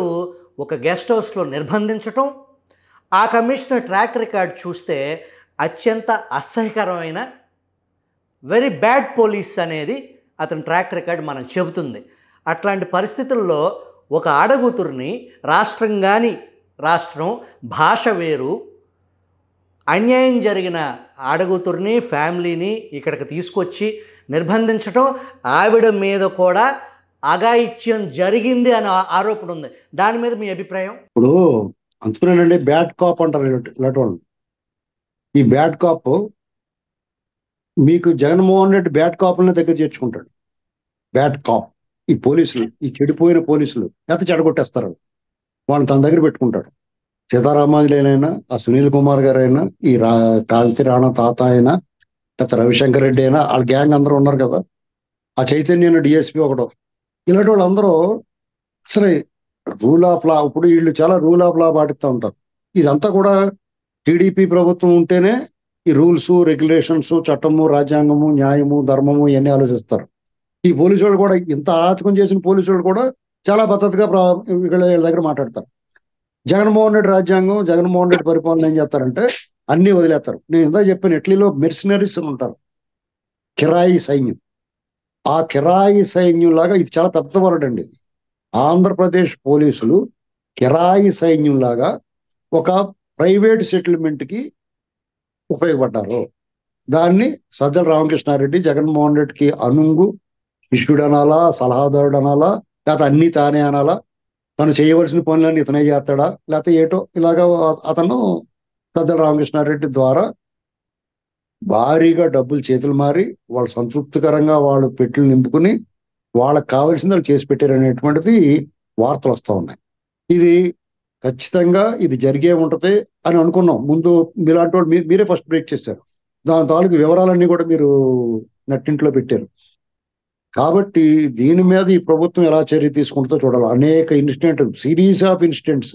ఒక గెస్ట్ హౌస్లో నిర్బంధించటం, ఆ కమిషనర్ ట్రాక్ రికార్డ్ చూస్తే అత్యంత అసహ్యకరమైన వెరీ బ్యాడ్ పోలీస్ అనేది అతని ట్రాక్ రికార్డ్ మనకు చెబుతుంది. అట్లాంటి పరిస్థితుల్లో ఒక ఆడగూతురిని రాష్ట్రం కానీ రాష్ట్రం భాష వేరు, అన్యాయం జరిగిన ఆడగూతురిని ఫ్యామిలీని ఇక్కడికి తీసుకొచ్చి నిర్బంధించటం, ఆవిడ మీద కూడా అఘాయిత్యం జరిగింది అనే ఆరోపణ ఉంది. దాని మీద మీ అభిప్రాయం? ఇప్పుడు అందుకునేనండి బ్యాడ్ కాప్ అంటారు ఇలాంటి వాళ్ళు. ఈ బ్యాడ్ కాప్ మీకు జగన్మోహన్ రెడ్డి బ్యాడ్ కాపులనే దగ్గర చేర్చుకుంటాడు. బ్యాడ్ కాప్ ఈ పోలీసులు, ఈ చెడిపోయిన పోలీసులు ఎంత చెడగొట్టేస్తారు వాళ్ళని తన దగ్గర పెట్టుకుంటాడు. సీతారామాజులైనా, ఆ సునీల్ కుమార్ గారు అయినా, ఈ కాంతి రాణా తాత అయినా, లేకపోతే రవిశంకర్ రెడ్డి అయినా, వాళ్ళ గ్యాంగ్ అందరూ ఉన్నారు కదా, ఆ చైతన్య డిఎస్పీ ఒకడు, ఇలాంటి వాళ్ళందరూ అసలు రూల్ ఆఫ్ లా, ఇప్పుడు వీళ్ళు చాలా రూల్ ఆఫ్ లా పాటిస్తూ ఉంటారు. ఇదంతా కూడా టీడీపీ ప్రభుత్వం ఉంటేనే ఈ రూల్స్, రెగ్యులేషన్స్, చట్టము, రాజ్యాంగము, న్యాయము, ధర్మము ఇవన్నీ ఆలోచిస్తారు. ఈ పోలీసు వాళ్ళు కూడా, ఇంత అరాచకం చేసిన పోలీసు వాళ్ళు కూడా చాలా పద్ధతిగా వీళ్ళ దగ్గర మాట్లాడతారు. జగన్మోహన్ రెడ్డి రాజ్యాంగం, జగన్మోహన్ రెడ్డి పరిపాలన ఏం చేస్తారంటే అన్ని వదిలేస్తారు. నేను ఇందా చెప్పాను, ఇటలీలో మెర్సినరీస్ ఉంటారు, కిరాయి సైన్యం. ఆ కిరాయి సైన్యం లాగా ఇది చాలా పెద్ద వర్డ్ అండి. ఇది ఆంధ్రప్రదేశ్ పోలీసులు కిరాయి సైన్యం లాగా ఒక ప్రైవేట్ సెటిల్మెంట్ కి ఉపయోగపడ్డారు. దాన్ని సజ్జల రామకృష్ణారెడ్డి జగన్మోహన్ రెడ్డికి అనుంగు శిష్యుడు అనాలా, సలహాదారుడు అనాలా, లేకపోతే అన్ని తానే అనాలా, తను చేయవలసిన పనులన్నీ ఇతనే చేస్తాడా, లేకపోతే ఏటో ఇలాగా అతను సజ్జల రామకృష్ణారెడ్డి ద్వారా భారీగా డబ్బులు చేతులు మారి వాళ్ళు సంతృప్తికరంగా వాళ్ళు పెట్టులు నింపుకుని వాళ్ళకి కావాల్సింది వాళ్ళు చేసి పెట్టారు అనేటువంటిది వార్తలు వస్తూ ఉన్నాయి. ఇది ఖచ్చితంగా ఇది జరిగే ఉంటది అని అనుకున్నాం. ముందు మీలాంటి వాళ్ళు మీరే ఫస్ట్ బ్రేక్ చేశారు. దాని తాలూకు వివరాలన్నీ కూడా మీరు నెట్టింట్లో పెట్టారు. కాబట్టి దీని మీద ఈ ప్రభుత్వం ఎలా చర్య తీసుకుంటుందో చూడాలి. అనేక ఇన్సిడెంట్, సిరీస్ ఆఫ్ ఇన్సిడెంట్స్,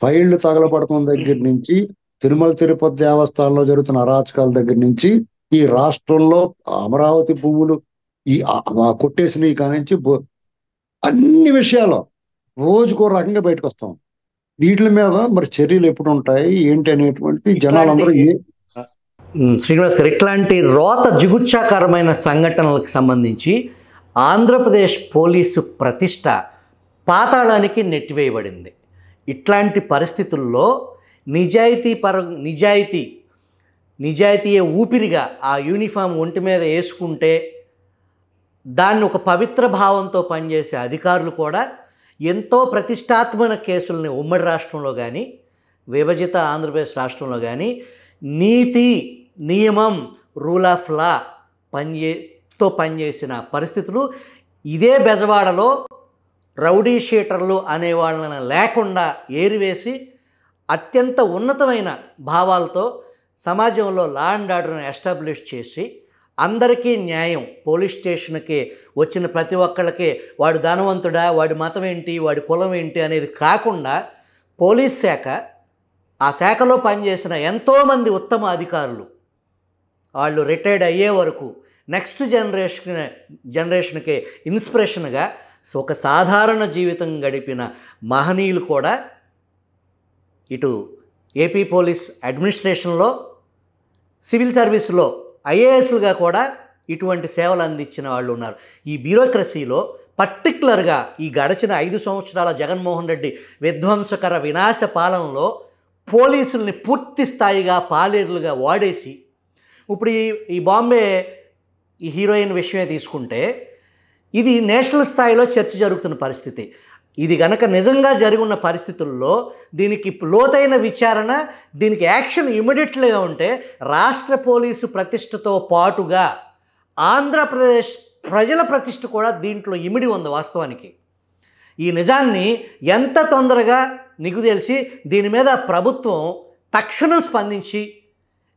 ఫైళ్లు తగలబడటం దగ్గర నుంచి, తిరుమల తిరుపతి దేవస్థానంలో జరుగుతున్న అరాచకాల దగ్గర నుంచి, ఈ రాష్ట్రంలో అమరావతి భూములు ఈ కొట్టేసినవి కానించి అన్ని విషయాలు రోజుకో రకంగా బయటకు వస్తాం. వీటి మీద మరి చర్యలు ఎప్పుడు ఉంటాయి ఏంటి అనేటువంటిది జనాలందరూ శ్రీనివాస్ గారు, ఇట్లాంటి రోత జిగుచ్చాకరమైన సంఘటనలకు సంబంధించి ఆంధ్రప్రదేశ్ పోలీసు ప్రతిష్ట పాతాళానికి నెట్టివేయబడింది. ఇట్లాంటి పరిస్థితుల్లో నిజాయితీయే ఊపిరిగా ఆ యూనిఫామ్ ఒంటి మీద వేసుకుంటే దాన్ని ఒక పవిత్ర భావంతో పనిచేసే అధికారులు కూడా ఎంతో ప్రతిష్టాత్మక కేసుల్ని ఉమ్మడి రాష్ట్రంలో కానీ విభజిత ఆంధ్రప్రదేశ్ రాష్ట్రంలో కానీ నీతి, నియమం, రూల్ ఆఫ్ లా పనిచేసిన పరిస్థితులు ఇదే బెజవాడలో రౌడీ షీటర్లు అనే వాళ్ళని లేకుండా ఏరివేసి అత్యంత ఉన్నతమైన భావాలతో సమాజంలో లా అండ్ ఆర్డర్ని ఎస్టాబ్లిష్ చేసి అందరికీ న్యాయం, పోలీస్ స్టేషన్కి వచ్చిన ప్రతి ఒక్కళ్ళకి వాడు ధనవంతుడా, వాడి మతం ఏంటి, వాడి కులం ఏంటి అనేది కాకుండా పోలీస్ శాఖ, ఆ శాఖలో పనిచేసిన ఎంతోమంది ఉత్తమ అధికారులు వాళ్ళు రిటైర్డ్ అయ్యే వరకు నెక్స్ట్ జనరేషన్కి ఇన్స్పిరేషన్గా ఒక సాధారణ జీవితం గడిపిన మహనీయులు కూడా ఇటు ఏపీ పోలీస్ అడ్మినిస్ట్రేషన్లో, సివిల్ సర్వీస్లో ఐఏఎస్లుగా కూడా ఇటువంటి సేవలు అందించిన వాళ్ళు ఉన్నారు. ఈ బ్యూరోక్రసీలో పర్టికులర్గా ఈ గడిచిన 5 సంవత్సరాల జగన్మోహన్ రెడ్డి విధ్వంసకర వినాశ పాలనలో పోలీసుల్ని పూర్తి స్థాయిగా పాలేరులుగా వాడేసి, ఇప్పుడు ఈ బాంబే ఈ హీరోయిన్ విషయమే తీసుకుంటే ఇది నేషనల్ స్థాయిలో చర్చ జరుగుతున్న పరిస్థితి. ఇది గనక నిజంగా జరిగి ఉన్న పరిస్థితుల్లో దీనికి లోతైన విచారణ, దీనికి యాక్షన్ ఇమ్మీడియట్లీగా ఉంటే రాష్ట్ర పోలీసు ప్రతిష్టతో పాటుగా ఆంధ్రప్రదేశ్ ప్రజల ప్రతిష్ట కూడా దీంట్లో ఇమిడి ఉంది. వాస్తవానికి ఈ నిజాన్ని ఎంత తొందరగా నిగుదెలిసి దీని మీద ప్రభుత్వం తక్షణం స్పందించి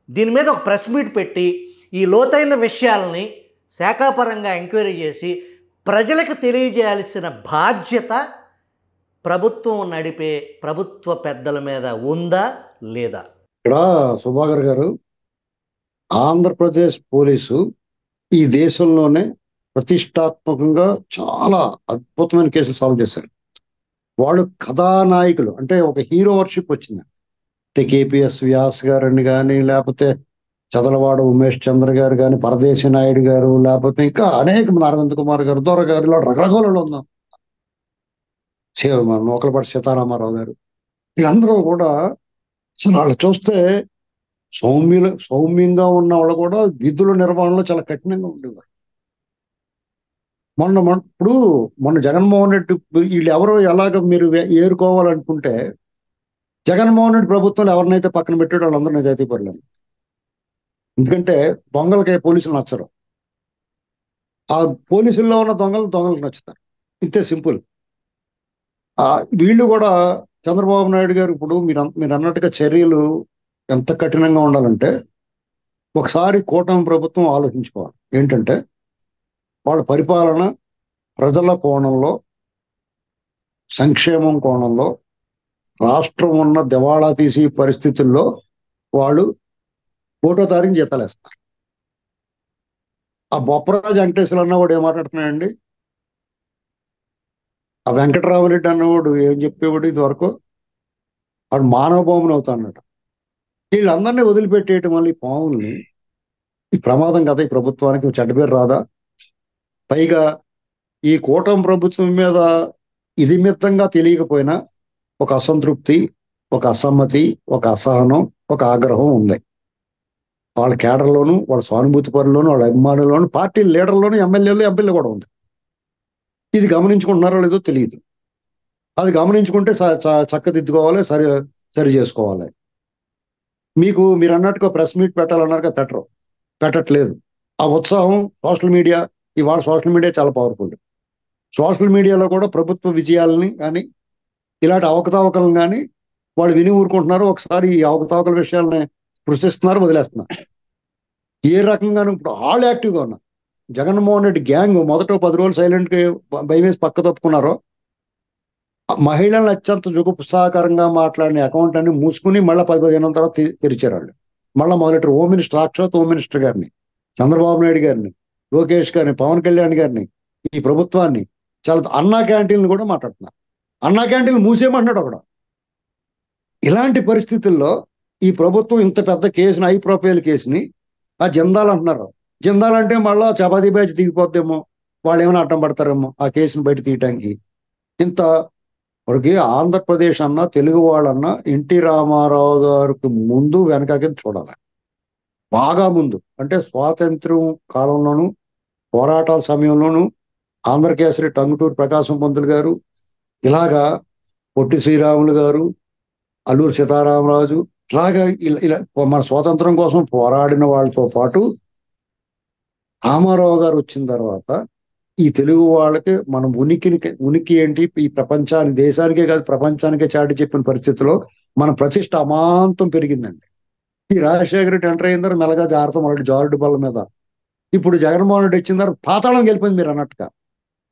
దీని మీద ఒక ప్రెస్ మీట్ పెట్టి ఈ లోతైన విషయాలని శాఖాపరంగా ఎంక్వైరీ చేసి ప్రజలకు తెలియజేయాల్సిన బాధ్యత ప్రభుత్వం నడిపే ప్రభుత్వ పెద్దల మీద ఉందా లేదా? ఇక్కడ సుభాకర్ గారు, ఆంధ్రప్రదేశ్ పోలీసు ఈ దేశంలోనే ప్రతిష్టాత్మకంగా చాలా అద్భుతమైన కేసులు సాల్వ్ చేశారు. వాళ్ళు కథానాయకులు, అంటే ఒక హీరో వర్షిప్ వచ్చింది. అంటే కేపీఎస్ వ్యాస్ గారని కానీ, లేకపోతే చదలవాడ ఉమేష్ చంద్ర గారు కానీ, పరదేశి నాయుడు గారు, లేకపోతే ఇంకా అనేక మంది, అరవింద్ కుమార్ గారు, దొర గారు, ఇలా రకరకాల వాళ్ళు ఉన్నాం. నూకలపాటి సీతారామారావు గారు, వీళ్ళందరూ కూడా అసలు వాళ్ళు చూస్తే సౌమ్యంగా ఉన్న వాళ్ళు కూడా విధుల నిర్వహణలో చాలా కఠినంగా ఉండేవారు. మొన్న జగన్మోహన్ రెడ్డి వీళ్ళు ఎవరో ఎలాగ మీరు ఏరుకోవాలనుకుంటే, జగన్మోహన్ రెడ్డి ప్రభుత్వంలో ఎవరినైతే పక్కన పెట్టాడో వాళ్ళందరూ నిజాయితీ పరులు. ఎందుకంటే దొంగలకి పోలీసులు నచ్చరు, ఆ పోలీసుల్లో ఉన్న దొంగలకు నచ్చుతారు. ఇంతే సింపుల్. వీళ్ళు కూడా చంద్రబాబు నాయుడు గారు ఇప్పుడు మీరు అన్నట్టుగా చర్యలు ఎంత కఠినంగా ఉండాలంటే, ఒకసారి కూటమి ప్రభుత్వం ఆలోచించుకోవాలి. ఏంటంటే వాళ్ళ పరిపాలన ప్రజల కోణంలో, సంక్షేమం కోణంలో, రాష్ట్రం ఉన్న దివాళా తీసి పరిస్థితుల్లో వాళ్ళు 1వ తారీఖు జీతాలు వేస్తారు. ఆ బొప్పరాజు వెంకటేశ్వర అన్నవాడు ఏం మాట్లాడుతున్నాడండి? ఆ వెంకటరామరెడ్డి అన్నవాడు ఏం చెప్పేవాడు ఇది వరకు? వాడు మానవ పాముని అవుతా అన్నాడు. వీళ్ళందరినీ వదిలిపెట్టేయటం వల్ల ఈ పాముల్ని, ఈ ప్రమాదం కదా ఈ ప్రభుత్వానికి, చెడ్డ పేరు రాదా? పైగా ఈ కూటమి ప్రభుత్వం మీద ఇది మిత్తంగా తెలియకపోయినా ఒక అసంతృప్తి, ఒక అసమ్మతి, ఒక అసహనం, ఒక ఆగ్రహం ఉంది వాళ్ళ కేడర్లోను, వాళ్ళ సానుభూతి పరుల్లోను, వాళ్ళ అభిమానుల్లోను, పార్టీ లీడర్లోను, ఎంపీలు కూడా ఉంది. ఇది గమనించుకుంటున్నారో లేదో తెలియదు. అది గమనించుకుంటే చక్కదిద్దుకోవాలి, సరి చేసుకోవాలి. మీరు అన్నట్టుగా ప్రెస్ మీట్ పెట్టాలన్నారుగా, పెట్టట్లేదు. ఆ ఉత్సాహం ఇవాళ సోషల్ మీడియా చాలా పవర్ఫుల్. సోషల్ మీడియాలో కూడా ప్రభుత్వ విజయాలని కానీ, ఇలాంటి అవకతవకలను కానీ వాళ్ళు విని ఊరుకుంటున్నారు. ఒకసారి ఈ అవకతవకల విషయాలని స్పృశిస్తున్నారు, వదిలేస్తున్నారు. ఏ రకంగానూ ఇప్పుడు ఆల్ యాక్టివ్గా ఉన్నారు. జగన్మోహన్ రెడ్డి గ్యాంగ్ మొదట 10 రోజులు సైలెంట్గా భయం వేసి పక్క తప్పుకున్నారో, మహిళలను అత్యంత జుగుప్సాకరంగా మాట్లాడిన అకౌంట్ అన్ని మూసుకుని మళ్ళీ 10-15 నెలల తర్వాత తెరిచారు వాళ్ళు. మళ్ళీ మొదలెట్టారు హోమ్ మినిస్టర్, సాక్షాత్ హోమ్ మినిస్టర్ గారిని, చంద్రబాబు నాయుడు గారిని, లోకేష్ గారిని, పవన్ కళ్యాణ్ గారిని, ఈ ప్రభుత్వాన్ని చాలా అన్నా క్యాంటీన్లు కూడా మాట్లాడుతున్నారు. అన్నా క్యాంటీన్లు మూసేయమంటున్నాడు ఒకడు. ఇలాంటి పరిస్థితుల్లో ఈ ప్రభుత్వం ఇంత పెద్ద కేసుని, హై ప్రొఫైల్ కేసుని జిందాల్ అంటున్నారు. జిందాల్ అంటే మళ్ళా చపాతీ బ్యాచ్ దిగిపోద్దేమో, వాళ్ళు ఏమైనా అడ్డం పడతారేమో ఆ కేసుని బయట తీయటానికి. ఇప్పటికి ఆంధ్రప్రదేశ్ అన్నా, తెలుగు వాళ్ళన్నా ఎన్టీ రామారావు గారికి ముందు వెనకకి చూడాలి. బాగా ముందు అంటే స్వాతంత్ర్యం కాలంలోను, పోరాటాల సమయంలోను ఆంధ్రకేసరి టంగుటూరు ప్రకాశం పంతులు గారు, ఇలాగా పొట్టి శ్రీరాములు గారు, అల్లూరి సీతారామరాజు, ఇలాగా ఇలా మన స్వాతంత్రం కోసం పోరాడిన వాళ్ళతో పాటు రామారావు గారు వచ్చిన తర్వాత ఈ తెలుగు వాళ్ళకి మనం ఉనికి ఏంటి, ఈ ప్రపంచానికి, దేశానికే కాదు ప్రపంచానికే చాటి చెప్పిన పరిస్థితిలో మన ప్రతిష్ట అమాంతం పెరిగిందండి. ఈ రాజశేఖర రెడ్డి ఎంటర్ అయిన తర్వాత మెల్లగా జారుడు బల్ల మీద ఇప్పుడు జగన్మోహన్ రెడ్డి వచ్చిన తర్వాత పాతాళం గెలిపింది. మీరు అన్నట్టుగా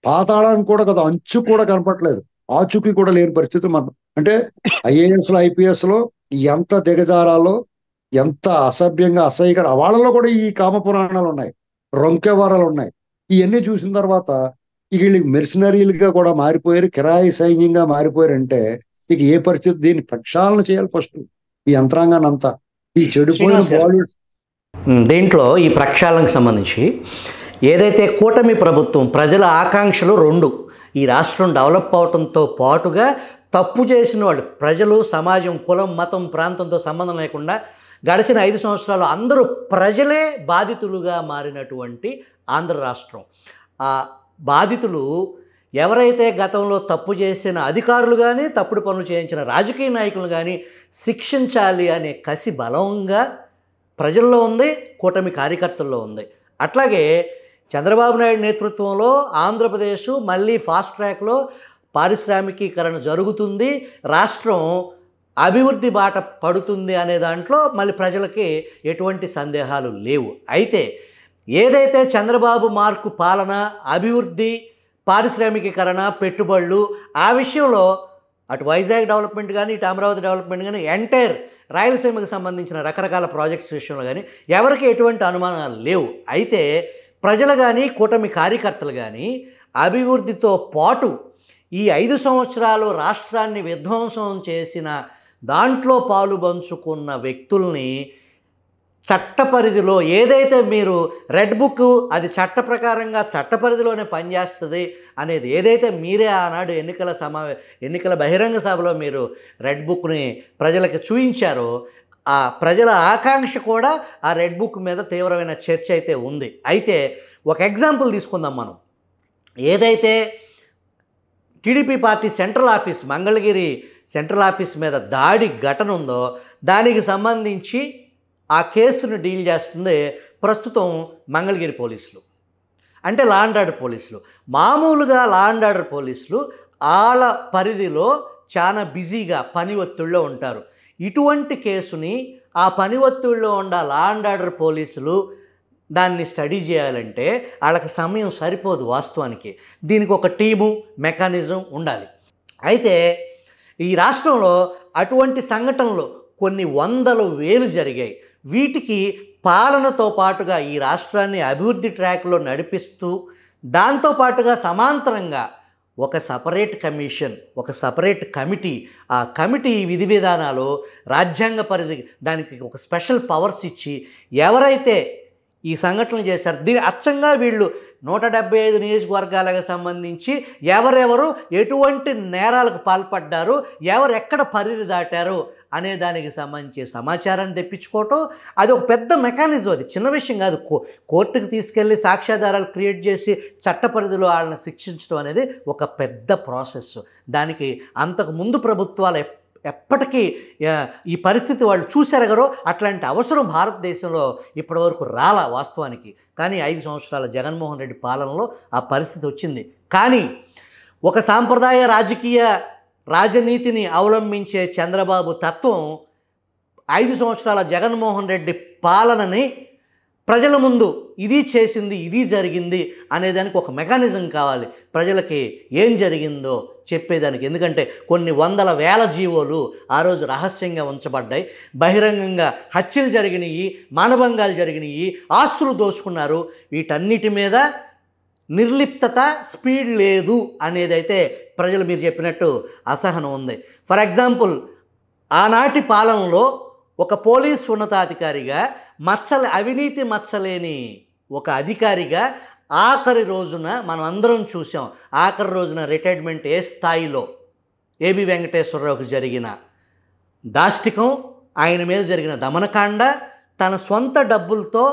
పాతాళానికి కూడా కదా, అంచు కూడా కనపట్లేదు, ఆచుకి కూడా లేని పరిస్థితి. మనం అంటే ఐఏఎస్లో, ఐపీఎస్లో ఎంత దిగజారాలో, ఎంత అసభ్యంగా, అసహ్యకర, వాళ్ళలో కూడా ఈ కామ పురాణాలు ఉన్నాయి, రొంకెవరాలు ఉన్నాయి. ఇవన్నీ చూసిన తర్వాత ఇక వీళ్ళకి మెర్సినరీలుగా కూడా మారిపోయారు, కిరాయి సైన్యంగా మారిపోయారంటే ఇక ఏ పరిస్థితి? దీన్ని ప్రక్షాళన చేయాలి ఫస్ట్, ఈ యంత్రాంగాన్ని అంతా. ఈ చెడిపోయిన బాలీవుడ్ దీంట్లో ఈ ప్రక్షాళనకు సంబంధించి ఏదైతే కూటమి ప్రభుత్వం ప్రజల ఆకాంక్షలు 2, ఈ రాష్ట్రం డెవలప్ అవడంతో పాటుగా తప్పు చేసిన వాళ్ళు, ప్రజలు, సమాజం, కులం, మతం, ప్రాంతంతో సంబంధం లేకుండా గడిచిన 5 సంవత్సరాలు అందరూ ప్రజలే బాధితులుగా మారినటువంటి ఆంధ్ర రాష్ట్రం. ఆ బాధితులు ఎవరైతే గతంలో తప్పు చేసిన అధికారులు కానీ, తప్పుడు పనులు చేయించిన రాజకీయ నాయకులు కానీ శిక్షించాలి అనే కసి బలంగా ప్రజల్లో ఉంది, కూటమి కార్యకర్తల్లో ఉంది. అట్లాగే చంద్రబాబు నాయుడు నేతృత్వంలో ఆంధ్రప్రదేశ్ మళ్ళీ ఫాస్ట్ ట్రాక్లో పారిశ్రామికీకరణ జరుగుతుంది, రాష్ట్రం అభివృద్ధి బాట పడుతుంది అనే దాంట్లో మళ్ళీ ప్రజలకి ఎటువంటి సందేహాలు లేవు. అయితే ఏదైతే చంద్రబాబు మార్కు పాలన, అభివృద్ధి, పారిశ్రామికీకరణ, పెట్టుబడులు, ఆ విషయంలో అటు వైజాగ్ డెవలప్మెంట్ కానీ, ఇటు అమరావతి డెవలప్మెంట్ కానీ, ఎంటైర్ రాయలసీమకు సంబంధించిన రకరకాల ప్రాజెక్ట్స్ విషయంలో కానీ ఎవరికి ఎటువంటి అనుమానాలు లేవు. అయితే ప్రజలు కానీ, కూటమి కార్యకర్తలు కానీ అభివృద్ధితో పాటు ఈ 5 సంవత్సరాలు రాష్ట్రాన్ని విధ్వంసం చేసిన దాంట్లో పాలు పంచుకున్న వ్యక్తుల్ని చట్ట పరిధిలో ఏదైతే మీరు రెడ్ బుక్ అది చట్ట ప్రకారంగా చట్ట పరిధిలోనే పనిచేస్తుంది అనేది ఏదైతే మీరే ఆనాడు ఎన్నికల బహిరంగ సభలో మీరు రెడ్ బుక్ని ప్రజలకు చూయించారో ఆ ప్రజల ఆకాంక్ష కూడా ఆ రెడ్ బుక్ మీద తీవ్రమైన చర్చ అయితే ఉంది. అయితే ఒక ఎగ్జాంపుల్ తీసుకుందాం మనం. ఏదైతే TDP party central office Mangalagiri central office మీద దాడి ఘటన ఉందో దానికి సంబంధించి ఆ కేసును డీల్ చేస్తుంది ప్రస్తుతం మంగళగిరి పోలీసులు, అంటే లా అండ్ ఆర్డర్ పోలీసులు. మామూలుగా లా అండ్ ఆర్డర్ పోలీసులు వాళ్ళ పరిధిలో చాలా బిజీగా పని ఒత్తిడిలో ఉంటారు. ఇటువంటి కేసుని ఆ పని ఒత్తిడిలో ఉన్న లా అండ్ ఆర్డర్ పోలీసులు దాన్ని స్టడీ చేయాలంటే వాళ్ళకి సమయం సరిపోదు వాస్తవానికి. దీనికి ఒక టీము మెకానిజం ఉండాలి. అయితే ఈ రాష్ట్రంలో అటువంటి సంఘటనలు కొన్ని వందల వేలు జరిగాయి. వీటికి పాలనతో పాటుగా ఈ రాష్ట్రాన్ని అభివృద్ధి ట్రాక్లో నడిపిస్తూ దాంతోపాటుగా సమాంతరంగా ఒక సపరేట్ కమిషన్, ఒక సపరేట్ కమిటీ, ఆ కమిటీ విధి విధానాలు రాజ్యాంగ పరిధి దానికి ఒక స్పెషల్ పవర్స్ ఇచ్చి ఎవరైతే ఈ సంఘటనలు చేశారు దీని అచ్చంగా వీళ్ళు 175 నియోజకవర్గాలకు సంబంధించి ఎవరెవరు ఎటువంటి నేరాలకు పాల్పడ్డారు, ఎవరు ఎక్కడ పరిధి దాటారు అనే దానికి సంబంధించి సమాచారాన్ని తెప్పించుకోవటం అది ఒక పెద్ద మెకానిజం. అది చిన్న విషయం కాదు. కోర్టుకు తీసుకెళ్ళి సాక్ష్యాధారాలు క్రియేట్ చేసి చట్ట పరిధిలో వాళ్ళని శిక్షించడం అనేది ఒక పెద్ద ప్రాసెస్. దానికి అంతకు ముందు ప్రభుత్వాలు ఎప్పటికీ ఈ పరిస్థితి వాళ్ళు చూసారగరో అట్లాంటి అవసరం భారతదేశంలో ఇప్పటివరకు రాలా వాస్తవానికి. కానీ 5 సంవత్సరాల జగన్మోహన్ రెడ్డి పాలనలో ఆ పరిస్థితి వచ్చింది. కానీ ఒక సాంప్రదాయ రాజనీతిని అవలంబించే చంద్రబాబు తత్వం 5 సంవత్సరాల జగన్మోహన్ రెడ్డి పాలనని ప్రజల ముందు ఇది చేసింది, ఇది జరిగింది అనేదానికి ఒక మెకానిజం కావాలి. ప్రజలకి ఏం జరిగిందో చెప్పేదానికి. ఎందుకంటే కొన్ని వందల వేల జీవోలు ఆ రోజు రహస్యంగా ఉంచబడ్డాయి. బహిరంగంగా హత్యలు జరిగినాయి, మానభంగాలు జరిగినాయి, ఆస్తులు దోచుకున్నారు. వీటన్నిటి మీద నిర్లిప్తత, స్పీడ్ లేదు అనేదైతే ప్రజలు మీరు చెప్పినట్టు అసహనం ఉంది. ఫర్ ఎగ్జాంపుల్ ఆనాటి పాలనలో ఒక పోలీస్ ఉన్నతాధికారిగా అవినీతి మచ్చలేని ఒక అధికారిగా ఆఖరి రోజున మనం అందరం చూసాం. ఆఖరి రోజున రిటైర్మెంట్ ఏ స్థాయిలో ఏబి వెంకటేశ్వరరావుకి జరిగిన దాష్టికం, ఆయన మీద జరిగిన దమనకాండ, తన సొంత డబ్బులతో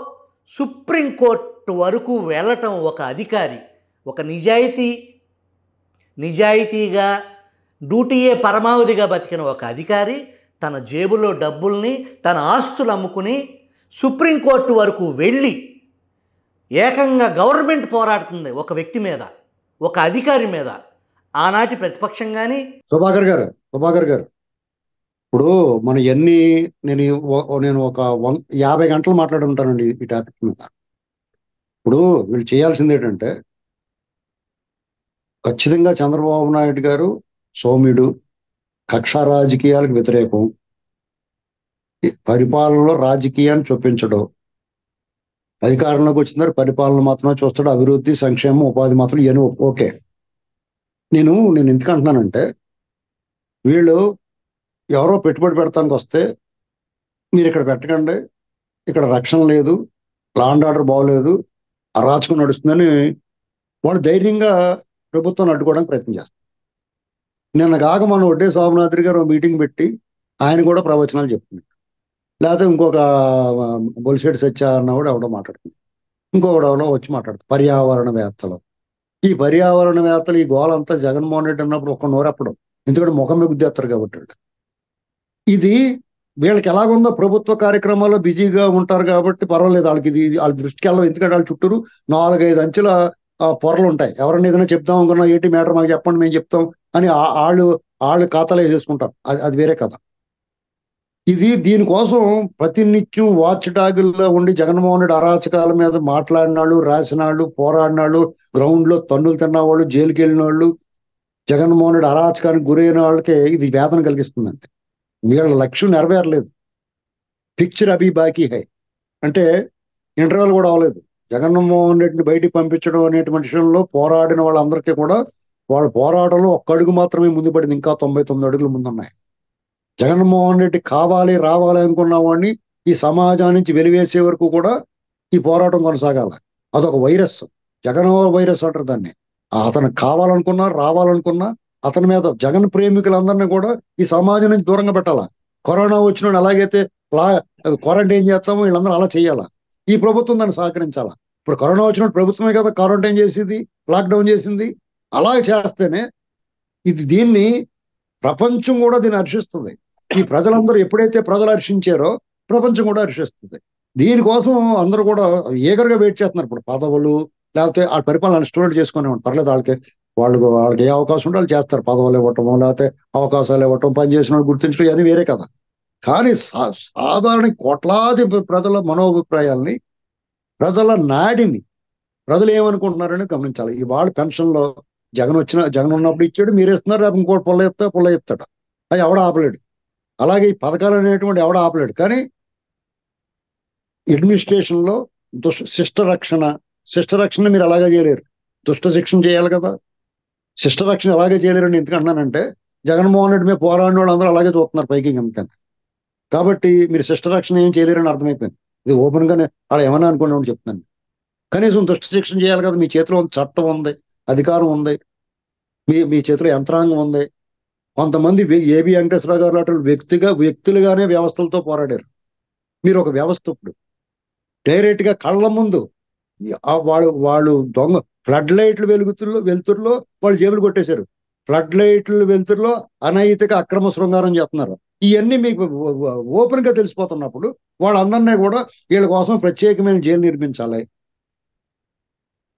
సుప్రీంకోర్టు వరకు వెళ్ళటం ఒక అధికారి, ఒక నిజాయితీగా డ్యూటీయే పరమావధిగా బతికిన ఒక అధికారి తన జేబులో డబ్బుల్ని, తన ఆస్తులు అమ్ముకుని సుప్రీంకోర్టు వరకు వెళ్ళి ఏకంగా గవర్నమెంట్ పోరాడుతుంది ఒక వ్యక్తి మీద, ఒక అధికారి మీద. ఆనాటి ప్రతిపక్షం కానీ సుభాకర్ గారు ఇప్పుడు మన నేను ఒక 50 గంటలు మాట్లాడుకుంటానండి ఈ టాపిక్ మీద. ఇప్పుడు వీళ్ళు చేయాల్సింది ఏంటంటే ఖచ్చితంగా చంద్రబాబు నాయుడు గారు సౌమ్యుడు, కక్షా రాజకీయాలకు వ్యతిరేకం, పరిపాలనలో రాజకీయాన్ని చూపించడం, అధికారంలోకి వచ్చిన పరిపాలన మాత్రమే చూస్తాడు, అభివృద్ధి, సంక్షేమం, ఉపాధి మాత్రం ఇవన్నీ ఓకే. నేను ఎందుకు అంటున్నానంటే వీళ్ళు ఎవరో పెట్టుబడి పెడతానికి వస్తే మీరు ఇక్కడ పెట్టకండి, ఇక్కడ రక్షణ లేదు, లా అండ్ ఆర్డర్ బాగోలేదు, అరాచకం నడుస్తుందని వాళ్ళు ధైర్యంగా ప్రభుత్వాన్ని అడ్డుకోవడానికి ప్రయత్నం చేస్తారు. నిన్న కాక మన ఒడ్డే సోమనాథ్ గారు మీటింగ్ పెట్టి ఆయన కూడా ప్రవచనాలు చెప్తున్నారు. లేకపోతే ఇంకొక బొలిశెట్టి సత్య అన్న కూడా ఎవడో మాట్లాడుతుంది, ఇంకొకడెవడో వచ్చి మాట్లాడుతుంది పర్యావరణవేత్తలు. ఈ పర్యావరణవేత్తలు ఈ గోలంతా జగన్మోహన్ రెడ్డి అన్నప్పుడు ఒక్క నోరెప్పడం, ఎందుకంటే ముఖం మీద గుద్దేస్తారు కాబట్టి. ఇది వీళ్ళకి ఎలాగుందో ప్రభుత్వ కార్యక్రమాల్లో బిజీగా ఉంటారు కాబట్టి పర్వాలేదు, వాళ్ళకి ఇది వాళ్ళ దృష్టికి వెళ్ళవు. ఎందుకంటే వాళ్ళ చుట్టూరు 4-5 అంచెల పొరలు ఉంటాయి. ఎవరైనా ఏదైనా చెప్తాం అనుకున్నా ఏంటి మ్యాటర్ మాకు చెప్పండి మేము చెప్తాం అని వాళ్ళు ఖాతాలో వేసేసుకుంటారు. అది వేరే కథ. దీనికోసం ప్రతినిత్యం వాచ్ డాగుల్లో ఉండి జగన్మోహన్ రెడ్డి అరాచకాల మీద మాట్లాడినాళ్ళు, రాసినాళ్ళు, పోరాడినాళ్ళు, గ్రౌండ్ లో తన్నులు తిన్నవాళ్ళు, జైలుకి వెళ్ళిన వాళ్ళు, జగన్మోహన్ రెడ్డి అరాచకానికి గురైన వాళ్ళకే ఇది వేదన కలిగిస్తుందంటే వీళ్ళ లక్ష్యం నెరవేరలేదు. పిక్చర్ అభి బాకీ హై అంటే ఇంటర్వెల్ కూడా అవ్వలేదు. జగన్మోహన్ రెడ్డిని బయటికి పంపించడం అనేటువంటి విషయంలో పోరాడిన వాళ్ళందరికీ కూడా వాళ్ళ పోరాటంలో ఒక్క అడుగు మాత్రమే ముందు పడింది, ఇంకా 99 అడుగులు ముందున్నాయి. జగన్మోహన్ రెడ్డి కావాలి రావాలి అనుకున్న వాడిని ఈ సమాజం నుంచి వెలివేసే వరకు కూడా ఈ పోరాటం కొనసాగాల. అదొక వైరస్, జగన్ వైరస్ అంటారు దాన్ని. అతను కావాలనుకున్నా రావాలనుకున్నా అతని మీద జగన్ ప్రేమికులందరినీ కూడా ఈ సమాజం నుంచి దూరంగా పెట్టాలా. కరోనా వచ్చిన ఎలాగైతే క్వారంటైన్ చేస్తామో వీళ్ళందరూ అలా చేయాలా. ఈ ప్రభుత్వం దాన్ని సహకరించాలా. ఇప్పుడు కరోనా వచ్చినప్పుడు ప్రభుత్వమే కదా క్వారంటైన్ చేసింది, లాక్డౌన్ చేసింది. అలా చేస్తేనే దీన్ని ప్రపంచం కూడా దీన్ని హర్షిస్తుంది. ఈ ప్రజలందరూ ఎప్పుడైతే ప్రజలు హర్షించారో ప్రపంచం కూడా హర్షిస్తుంది. దీనికోసం అందరూ కూడా ఏగర్గా వెయిట్ చేస్తున్నారు. ఇప్పుడు పదవులు లేకపోతే ఆ పరిపాలన స్టూడెంట్ చేసుకునే పర్లేదు, వాళ్ళకి ఏ అవకాశం ఉంటే వాళ్ళు చేస్తారు. పదవులు ఇవ్వటం లేకపోతే అవకాశాలు ఇవ్వటం, పని చేసిన వాళ్ళు గుర్తించడం ఇవన్నీ వేరే కదా. కానీ సాధారణ కోట్లాది ప్రజల మనోభిప్రాయాల్ని, ప్రజల నాడిని ప్రజలు ఏమనుకుంటున్నారని గమనించాలి. ఇవాళ పెన్షన్లో జగన్ ఉన్నప్పుడు ఇచ్చాడు, మీరు ఇస్తున్నారు, రేపు ఇంకోటి పుల్ల ఎత్తాడు, అది ఎవడ ఆపలేడు. అలాగే ఈ పథకాలు అనేటువంటి ఎవడ ఆపలేడు. కానీ అడ్మినిస్ట్రేషన్లో శిష్ట రక్షణ మీరు అలాగే చేయలేరు. దుష్ట శిక్షణ చేయాలి కదా. శిష్ట రక్షణ అలాగే చేయలేరని ఎందుకంటున్నానంటే జగన్మోహన్ రెడ్డి మీద పోరాడిన వాళ్ళు అందరూ అలాగే చూస్తున్నారు పైకి ఎందుకని. కాబట్టి మీరు శిష్ట రక్షణ ఏం చేయలేరని అర్థమైపోయింది. ఇది ఓపెన్ గానే అలా ఏమన్నా అనుకున్నామని చెప్తున్నాను. కనీసం దుష్ట శిక్షణ చేయాలి కదా. మీ చేతిలో చట్టం ఉంది, అధికారం ఉంది, మీ చేతిలో యంత్రాంగం ఉంది. కొంతమంది ఏబి వెంకటేశ్వరరావు గారు లాంటి వ్యక్తులుగానే వ్యవస్థలతో పోరాడారు. మీరు ఒక వ్యవస్థ ఇప్పుడు డైరెక్ట్ గా కళ్ళ ముందు వాళ్ళు దొంగ ఫ్లడ్ లైట్లు వెలుతురులో వాళ్ళు జేబులు కొట్టేశారు. ఫ్లడ్ లైట్లు వెలుతురులో అనైతిక అక్రమ శృంగారం చేస్తున్నారు. ఇవన్నీ మీకు ఓపెన్ గా తెలిసిపోతున్నప్పుడు వాళ్ళందరినీ కూడా వీళ్ళ కోసం ప్రత్యేకమైన జైలు నిర్మించాలి.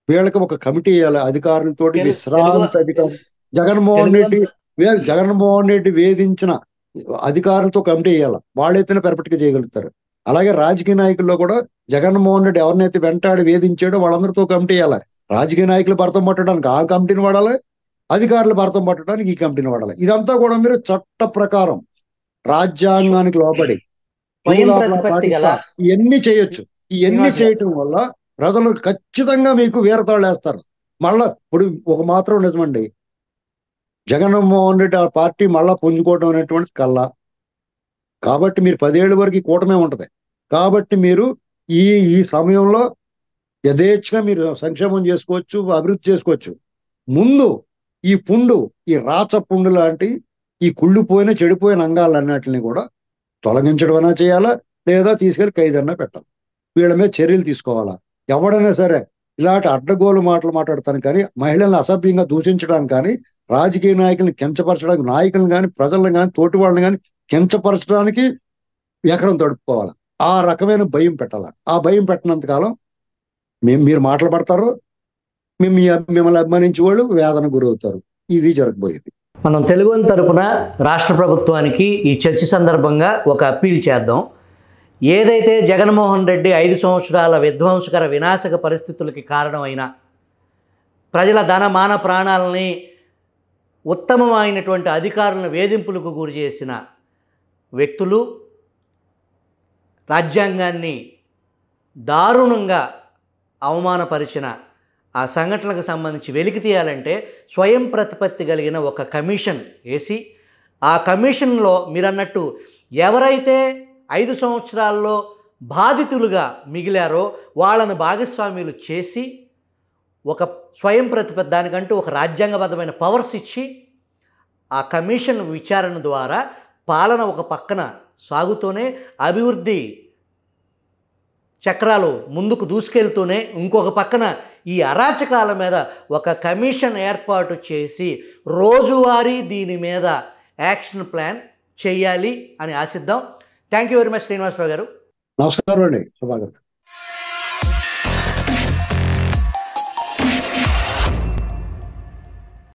వీళ్ళకి ఒక కమిటీ వేయాలి అధికారులతోటి, విశ్రాంతి అధికారులు. జగన్మోహన్ రెడ్డి వేధించిన అధికారులతో కమిటీ వేయాలి. వాళ్ళైతేనే పర్ఫెక్ట్ గా చేయగలుగుతారు. అలాగే రాజకీయ నాయకుల్లో కూడా జగన్మోహన్ రెడ్డి ఎవరినైతే వెంటాడి వేధించాడో వాళ్ళందరితో కమిటీ వేయాలి. రాజకీయ నాయకులు భర్తం పట్టడానికి ఆ కమిటీని వాడాలి, అధికారులు భర్తం పట్టడానికి ఈ కమిటీని వాడాలి. ఇదంతా కూడా మీరు చట్ట ప్రకారం రాజ్యాంగానికి లోబడి ఇవన్నీ చేయొచ్చు. ఇవన్నీ చేయటం వల్ల ప్రజలు ఖచ్చితంగా మీకు వీరతాళ్ళు వేస్తారు. మళ్ళా ఇప్పుడు ఒక మాత్రం నిజమండి, జగన్మోహన్ రెడ్డి ఆ పార్టీ మళ్ళా పుంజుకోవడం అనేటువంటిది కల్లా. కాబట్టి మీరు 10 ఏళ్ళ వరకు కూటమే ఉంటది. కాబట్టి మీరు ఈ సమయంలో యథేచ్ఛగా మీరు సంక్షేమం చేసుకోవచ్చు, అభివృద్ధి చేసుకోవచ్చు. ముందు ఈ రాచ పుండు లాంటి ఈ కుళ్ళిపోయిన చెడిపోయిన అంగాలన్నిటిని కూడా తొలగించడం చేయాలా, లేదా తీసుకెళ్లి ఖైదన్నా పెట్టాలి. వీళ్ళ మీద చర్యలు తీసుకోవాలా. ఎవడైనా సరే ఇలాంటి అడ్డగోలు మాటలు మాట్లాడతాను కానీ, మహిళలను అసభ్యంగా దూషించడానికి కానీ, రాజకీయ నాయకులను కించపరచడానికి, నాయకులను కానీ, ప్రజలను కానీ, తోటి వాళ్ళని కానీ కించపరచడానికి ఎకరం తడుపుకోవాలి. ఆ రకమైన భయం పెట్టాలి. ఆ భయం పెట్టినంత కాలం మీరు మాటలు పడతారు, మిమ్మల్ని అభిమానించే వాళ్ళు వేదన గురవుతారు. ఇది జరగబోయేది. మనం తెలుగు తరపున రాష్ట్ర ప్రభుత్వానికి ఈ చర్చ సందర్భంగా ఒక అప్పీల్ చేద్దాం. ఏదైతే జగన్మోహన్ రెడ్డి 5 సంవత్సరాల విధ్వంసకర వినాశక పరిస్థితులకి కారణమైన, ప్రజల ధనమాన ప్రాణాలని, ఉత్తమమైనటువంటి అధికారులను వేధింపులకు గురి చేసిన వ్యక్తులు, రాజ్యాంగాన్ని దారుణంగా అవమానపరిచిన ఆ సంఘటనలకు సంబంధించి వెలికి తీయాలంటే స్వయం ప్రతిపత్తి కలిగిన ఒక కమిషన్ వేసి, ఆ కమిషన్లో మీరన్నట్టు ఎవరైతే 5 సంవత్సరాల్లో బాధితులుగా మిగిలారో వాళ్ళను భాగస్వామ్యులు చేసి, ఒక స్వయం ప్రతిపత్తి దానికంటూ ఒక రాజ్యాంగబద్ధమైన పవర్స్ ఇచ్చి, ఆ కమిషన్ విచారణ ద్వారా పాలన ఒక పక్కన సాగుతూనే, అభివృద్ధి చక్రాలు ముందుకు దూసుకెళ్తూనే ఇంకొక పక్కన ఈ అరాచకాల మీద ఒక కమిషన్ ఏర్పాటు చేసి రోజువారీ దీని మీద యాక్షన్ ప్లాన్ చేయాలి అని ఆశిద్దాం. Thank you very much Srinivasarao garu. నమస్కారం అండి. శుభాకాంక్షలు.